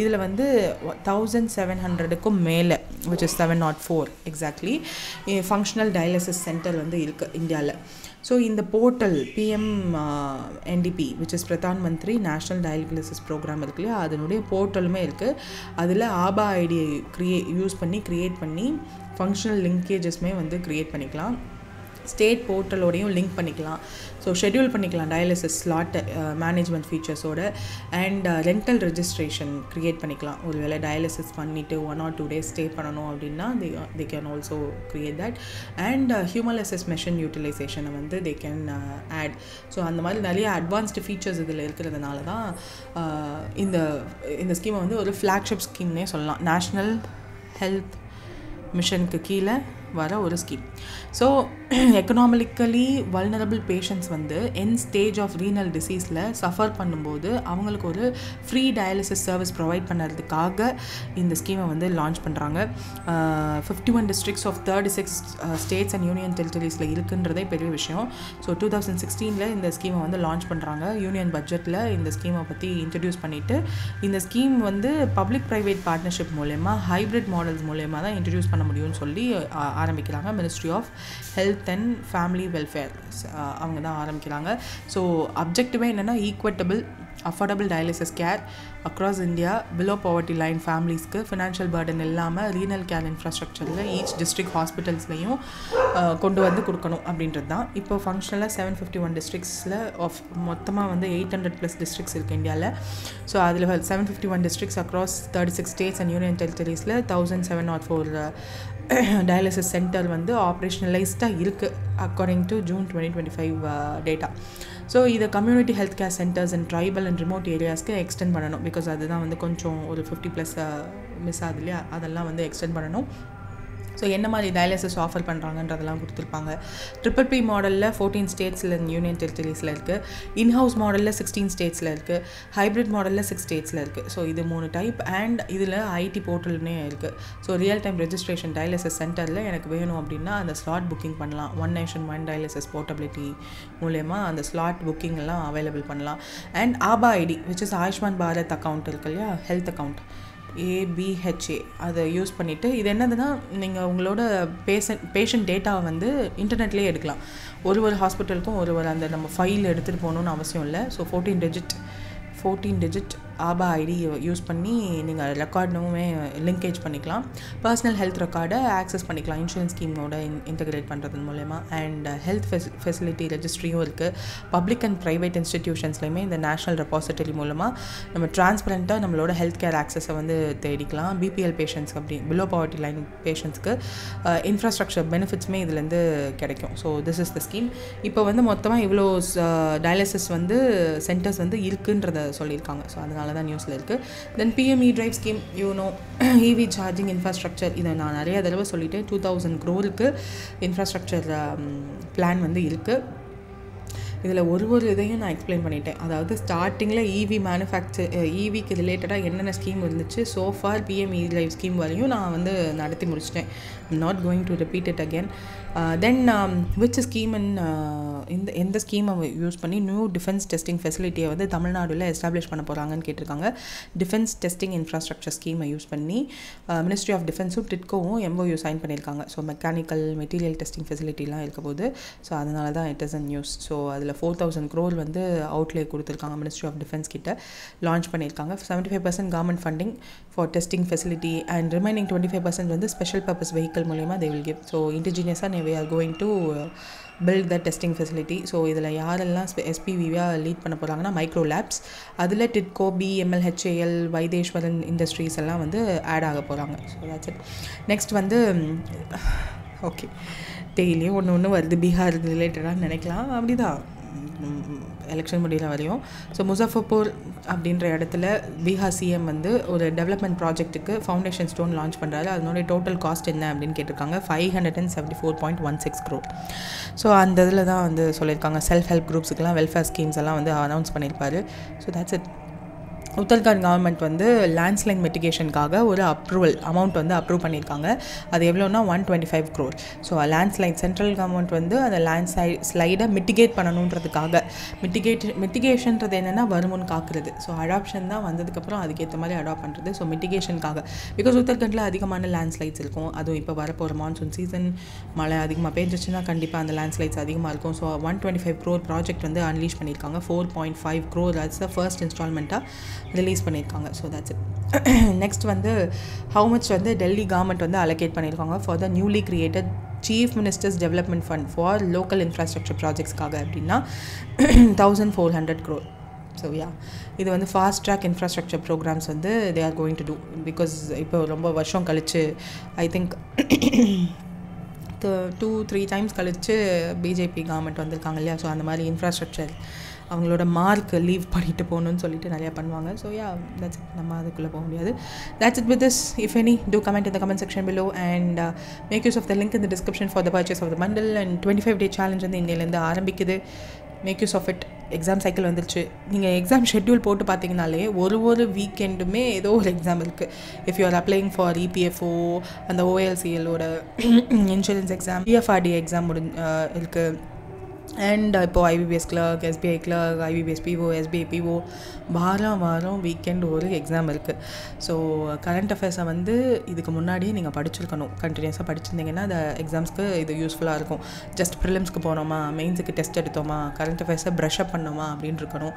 இதில் வந்து 1700க்கும் மேலே, which is 704 exactly, functional dialysis centre வந்து இருக்குது இந்தியாவில். ஸோ இந்த portal PMNDP which is Pradhan Mantri national dialysis program இருக்கு இல்லையா, அதனுடைய போர்ட்டலுமே இருக்குது. அதில் ஆபா ஐடி யூஸ் பண்ணி க்ரியேட் பண்ணி ஃபங்க்ஷனல் லிங்கேஜஸ்மே வந்து க்ரியேட் பண்ணிக்கலாம். ஸ்டேட் போர்ட்டலோடையும் லிங்க் பண்ணிக்கலாம். ஸோ ஷெட்யூல் பண்ணிக்கலாம் டயாலிசிஸ் ஸ்லாட் மேனேஜ்மெண்ட் ஃபீச்சர்ஸோட. அண்ட் ரெண்டல் ரெஜிஸ்ட்ரேஷன் க்ரியேட் பண்ணிக்கலாம். ஒரு வேளை டயாலிசிஸ் பண்ணிவிட்டு 1 or 2 days ஸ்டே பண்ணணும் அப்படின்னா they can also create that. And haemodialysis machine யூட்டிலைசேஷனை வந்து they can add. ஸோ அந்த மாதிரி நிறைய அட்வான்ஸ்டு ஃபீச்சர்ஸ் இதில் இருக்கிறதுனால தான் இந்த ஸ்கீமை வந்து ஒரு ஃப்ளாக்ஷிப் ஸ்கீம்னே சொல்லலாம். நேஷ்னல் ஹெல்த் மிஷனுக்கு கீழே வர ஒரு scheme. So economically vulnerable patients வந்து என் ஸ்டேஜ் ஆஃப் ரீனல் டிசீஸில் சஃபர் பண்ணும்போது அவங்களுக்கு ஒரு ஃப்ரீ டயாலிசிஸ் சர்வீஸ் ப்ரொவைட் பண்ணுறதுக்காக இந்த ஸ்கீமை வந்து லான்ச் பண்ணுறாங்க. 51 districts of 36 states and union territoriesல இருக்குன்றதே பெரிய விஷயம். ஸோ 2016 இந்த ஸ்கீமை வந்து லான்ச் பண்ணுறாங்க. யூனியன் பட்ஜெட்டில் இந்த ஸ்கீமை பற்றி இன்ட்ரடியூஸ் பண்ணிவிட்டு இந்த ஸ்கீம் வந்து பப்ளிக் ப்ரைவேட் பார்ட்னர்ஷிப் மூலயமா ஹைப்ரிட் மாடல்ஸ் மூலயமா தான் இன்ட்ரடியூஸ் பண்ண முடியும்னு சொல்லி ஆரம்பிக்கிறாங்க. Ministry of health and family welfare அவங்க தான் ஆரம்பிக்கிறாங்க. ஸோ அப்ஜெக்டிவே என்னென்னா equitable affordable dialysis care across India below poverty line ஃபேமிலிஸ்க்கு ஃபினான்ஷியல் பர்டன் இல்லாமல் ரீனல் கேர் இன்ஃப்ராஸ்ட்ரக்சரில் ஈச் டிஸ்ட்ரிக்ட் ஹாஸ்பிட்டல்ஸ்லையும் கொண்டு வந்து கொடுக்கணும் அப்படின்றது தான். இப்போ ஃபங்க்ஷனலாக 751 districtsல மொத்தமாக வந்து 800+ districts இருக்குது இந்தியாவில். ஸோ அதில் 751 districts அக்ராஸ் 36 states and union territoriesல 1704 டயாலிசிஸ் சென்டர் வந்து ஆப்ரேஷனலைஸ்டாக இருக்குது according to June 2025 data. So இதை community health care centres and tribal and remote ஏரியாஸ்க்கு எக்ஸ்டெண்ட் பண்ணணும். பிகாஸ் அதுதான் வந்து கொஞ்சம் ஒரு 50+ மிஸ் ஆகுது இல்லையா, அதெல்லாம் வந்து எக்ஸ்டெண்ட் பண்ணணும். ஸோ என்ன மாதிரி டயாலிசிஸ் ஆஃபர் பண்ணுறாங்கன்றதெல்லாம் கொடுத்துருப்பாங்க. PPP மாடலில் 14 ஸ்டேட்ஸில் யூனியன் டெரிட்டரிஸில் இருக்குது. இன்ஹவுஸ் மாடலில் 16 ஸ்டேட்ஸில் இருக்குது. ஹைப்ரிட் மாடலில் 6 ஸ்டேட்ஸில் இருக்குது. ஸோ இது 3 டைப். அண்ட் இதில் ஐடி போர்ட்டல்னே இருக்குது. So real time registration dialysis சென்டரில் எனக்கு வேணும் அப்படின்னா அந்த ஸ்லாட் புக்கிங் பண்ணலாம். One nation one dialysis portability மூலயமா அந்த ஸ்லாட் புக்கிங் எல்லாம் அவைலபிள் பண்ணலாம். And ABHA ID which is Ayushman Bharat account இருக்கு இல்லையா, ஹெல்த் அக்கௌண்ட் ABHA அதை யூஸ் பண்ணிவிட்டு இது என்னதுன்னா நீங்கள் உங்களோட பேஷண்ட் டேட்டாவை வந்து இன்டர்நெட்லேயே எடுக்கலாம். ஒரு ஹாஸ்பிட்டலுக்கும் ஒரு அந்த நம்ம ஃபைல் எடுத்துகிட்டு போகணுன்னு அவசியம் இல்லை. So 14 digit ABHA ID use பண்ணி நீங்கள் ரெக்கார்டுமே லிங்கேஜ் பண்ணிக்கலாம். பர்சனல் ஹெல்த் ரெக்கார்டை ஆக்சஸ் பண்ணிக்கலாம் இன்சூரன்ஸ் ஸ்கீமோட இன்டகிரேட் பண்ணுறது மூலயமா. அண்ட் ஹெல்த் ஃபெசிலிட்டி ரெஜிஸ்ட்ரியும் இருக்குது. பப்ளிக் அண்ட் ப்ரைவேட் இன்ஸ்டிடியூஷன்ஸ்லையுமே இந்த நேஷ்னல் ரெபாசிட்டரி மூலமாக நம்ம டிரான்ஸ்பரண்ட்டாக நம்மளோட ஹெல்த் கேர் ஆக்சஸை வந்து தேடிக்கலாம். BPL பேஷண்ட்ஸ் அப்படி பிலோ பவர்ட்டி லைன் பேஷண்ட்ஸ்க்கு இன்ஃப்ராஸ்ட்ரக்சர் பெனிஃபிட்ஸுமே இதுலேருந்து கிடைக்கும். So this is the scheme. இப்போ வந்து மொத்தமாக இவ்வளோ டயாலிசிஸ் வந்து சென்டர்ஸ் வந்து இருக்குன்றத சொல்லியிருக்காங்க. ஸோ அதனால தான் நியூஸில் இருக்குது. தென் PM E-Drive scheme, EV charging infrastructure, இதை நான் நிறைய தடவை சொல்லிட்டேன். 2000 crore இன்ஃப்ராஸ்ட்ரக்சர் பிளான் வந்து இருக்குது. இதில் ஒரு இதையும் நான் எக்ஸ்பிளைன் பண்ணிட்டேன். அதாவது ஸ்டார்டிங்கில் EVக்கு ரிலேட்டடாக என்னென்ன ஸ்கீம் இருந்துச்சு, சோஃபார் PM E-Drive ஸ்கீம் வரையும் நான் வந்து நடத்தி முடிச்சிட்டேன். Not going to repeat it again. Then which scheme எந்த ஸ்கீமை யூஸ் பண்ணி நியூ டிஃபென்ஸ் டெஸ்டிங் ஃபெசிலிட்டியை வந்து தமிழ்நாடுல எஸ்டாப்ளிஷ் பண்ண போகிறாங்கன்னு கேட்டிருக்காங்க. டிஃபென்ஸ் டெஸ்டிங் இன்ஃப்ராஸ்ட்ரக்சர் ஸ்கீமை யூஸ் பண்ணி மினிஸ்ட்ரி ஆஃப் டிஃபென்ஸும் டிட்கோவும் MOU சைன் பண்ணியிருக்காங்க. ஸோ மெக்கானிக்கல் மெட்டீரியல் டெஸ்டிங் ஃபெசிலிட்டிலாம் இருக்க போது. ஸோ அதனால தான் it is a news. So அதில் 4000 crore வந்து அவுட்லே கொடுத்துருக்காங்க. மினிஸ்ட்ரி ஆஃப் டிஃபென்ஸ் கிட்ட லான்ச் பண்ணியிருக்காங்க. 75% government funding for testing facility and remaining 25% வந்து ஸ்பெஷல் பர்பஸ் வெஹிக்கல் மூலயமா தே வில் கிவ். ஸோ இண்டிஜினியஸாக we are going to build the testing facility. So இதில் யாரெல்லாம் SPVயாக லீட் பண்ண போகிறாங்கன்னா மைக்ரோ லேப்ஸ், அதில் டிட்கோ, BML, HAL, வைத்தேஸ்வரன் இண்டஸ்ட்ரீஸ் எல்லாம் வந்து ஆட் ஆக போகிறாங்க. So that's it. நெக்ஸ்ட் வந்து ஓகே, டெய்லியும் ஒன்று வருது பீகார் ரிலேட்டடாக நினைக்கலாம். அப்படிதான் எலெக்ஷன் முடிகிற வரையும். ஸோ முசஃபர்பூர் அப்படின்ற இடத்துல பீகார் சிஎம் வந்து ஒரு டெவலப்மெண்ட் ப்ராஜெக்ட்டுக்கு ஃபவுண்டேஷன் ஸ்டோன் லான்ச் பண்ணுறாரு. அதனுடைய டோட்டல் காஸ்ட் என்ன அப்படின்னு கேட்டிருக்காங்க, 574.16 crore. ஸோ அந்த இதில் தான் வந்து சொல்லியிருக்காங்க. செல்ஃப் ஹெல்ப் குரூப்ஸுக்கெல்லாம் வெல்ஃபேர் ஸ்கீம்ஸ் எல்லாம் வந்து அனௌன்ஸ் பண்ணியிருப்பாரு. So that's it. Uttarakhand government வந்து லேண்ட்ஸ்லைட் மிட்டிகேஷனுக்காக ஒரு அமௌண்ட் வந்து அப்ரூவ் பண்ணியிருக்காங்க. அது எவ்வளோன்னா 125 crore. So landslide central government வந்து அந்த ஸ்லைடை மிட்டிகேட் பண்ணணுன்றதுக்காக, மிட்டிகேஷன்றது என்னென்னா வருமுன் காக்குறது. ஸோ அடாப்ஷன் தான் வந்ததுக்கப்புறம் அதுக்கேற்ற மாதிரி அடாப்ட் பண்ணுறது. ஸோ மிட்டிகேஷனுக்காக, பிகாஸ் உத்தரகாண்டில் அதிகமான லேண்ட்ஸ்லைட்ஸ் இருக்கும். அதுவும் இப்போ வரப்போகிற மான்சூன் சீசன், மழை அதிகமாக பெஞ்சிச்சுன்னா கண்டிப்பாக அந்த லேண்ட்ஸ்லைட்ஸ் அதிகமாக இருக்கும். ஸோ 125 crore ப்ராஜெக்ட் வந்து அன்லீஷ் பண்ணியிருக்காங்க. 4.5 crore that's the ஃபர்ஸ்ட் இன்ஸ்டால்மெண்ட்டாக ரிலீஸ் பண்ணியிருக்காங்க. So that's it. நெக்ஸ்ட் வந்து ஹவு மச் வந்து டெல்லி கவர்மெண்ட் வந்து அலோகேட் பண்ணியிருக்காங்க for the newly created chief minister's development fund for local infrastructure ப்ராஜெக்ட்ஸ்க்காக அப்படின்னா 1400 crore. ஸோ இது வந்து ஃபாஸ்ட் ட்ராக் இன்ஃப்ராஸ்ட்ரக்சர் ப்ரோக்ராம்ஸ் வந்து they are going to do. Because இப்போ ரொம்ப வருஷம் கழிச்சு, ஐ திங்க் 2-3 times கழிச்சு பிஜேபி கவர்மெண்ட் வந்திருக்காங்க இல்லையா. ஸோ அந்த மாதிரி இன்ஃப்ராஸ்ட்ரக்சர் அவங்களோட மார்க் லீவ் பண்ணிட்டு போகணுன்னு சொல்லிட்டு நிறையா பண்ணுவாங்க. So that's it. நம்ம அதுக்குள்ளே போக முடியாது. That's it with this. If any, do comment in the comment section below and make use of the link in the description for the purchase of the bundle. And 25 day challenge வந்து இன்னிலேருந்து ஆரம்பிக்குது. Make use of it. Exam cycle வந்துருச்சு. நீங்கள் எக்ஸாம் ஷெட்யூல் போட்டு பார்த்தீங்கனாலே ஒரு வீக்கெண்டுமே ஏதோ ஒரு எக்ஸாம் இருக்குது. If you are applying for EPFO, அந்த ஓஎல்சிஎலோட இன்சூரன்ஸ் எக்ஸாம், பிஎஃப்ஆர்டி எக்ஸாம் இருக்குது. அண்ட் இப்போது IBPS clerk, SBI clerk, IBPS PO, SBI PO, வாரம் வீக்கெண்ட் ஒரு எக்ஸாம் இருக்குது. ஸோ கரண்ட் அஃபேர்ஸை வந்து இதுக்கு முன்னாடியே நீங்கள் படிச்சிருக்கணும். கண்டினியூஸாக படிச்சிருந்தீங்கன்னா அந்த எக்ஸாம்ஸ்க்கு இது யூஸ்ஃபுல்லாக இருக்கும். ஜஸ்ட் ப்ரிலிம்ஸ்க்கு போனோமா, மெயின்ஸுக்கு டெஸ்ட் எடுத்தோமா, கரண்ட் அஃபேர்ஸை ப்ரஷ் அப் பண்ணோமா அப்படின்னு இருக்கணும்.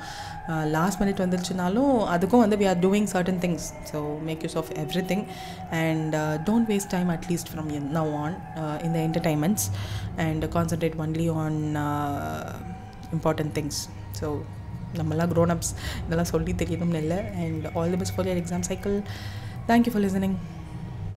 லாஸ்ட் மினிட் வந்துருச்சுனாலும் அதுக்கும் வந்து we are doing certain things. So make use of everything and don't waste time at least from now on in the entertainments and concentrate only on important things. So நம்மளாம் grown ups இதெல்லாம் சொல்லி தெரியணும்னு இல்லை. And all the best for your exam cycle. Thank you for listening.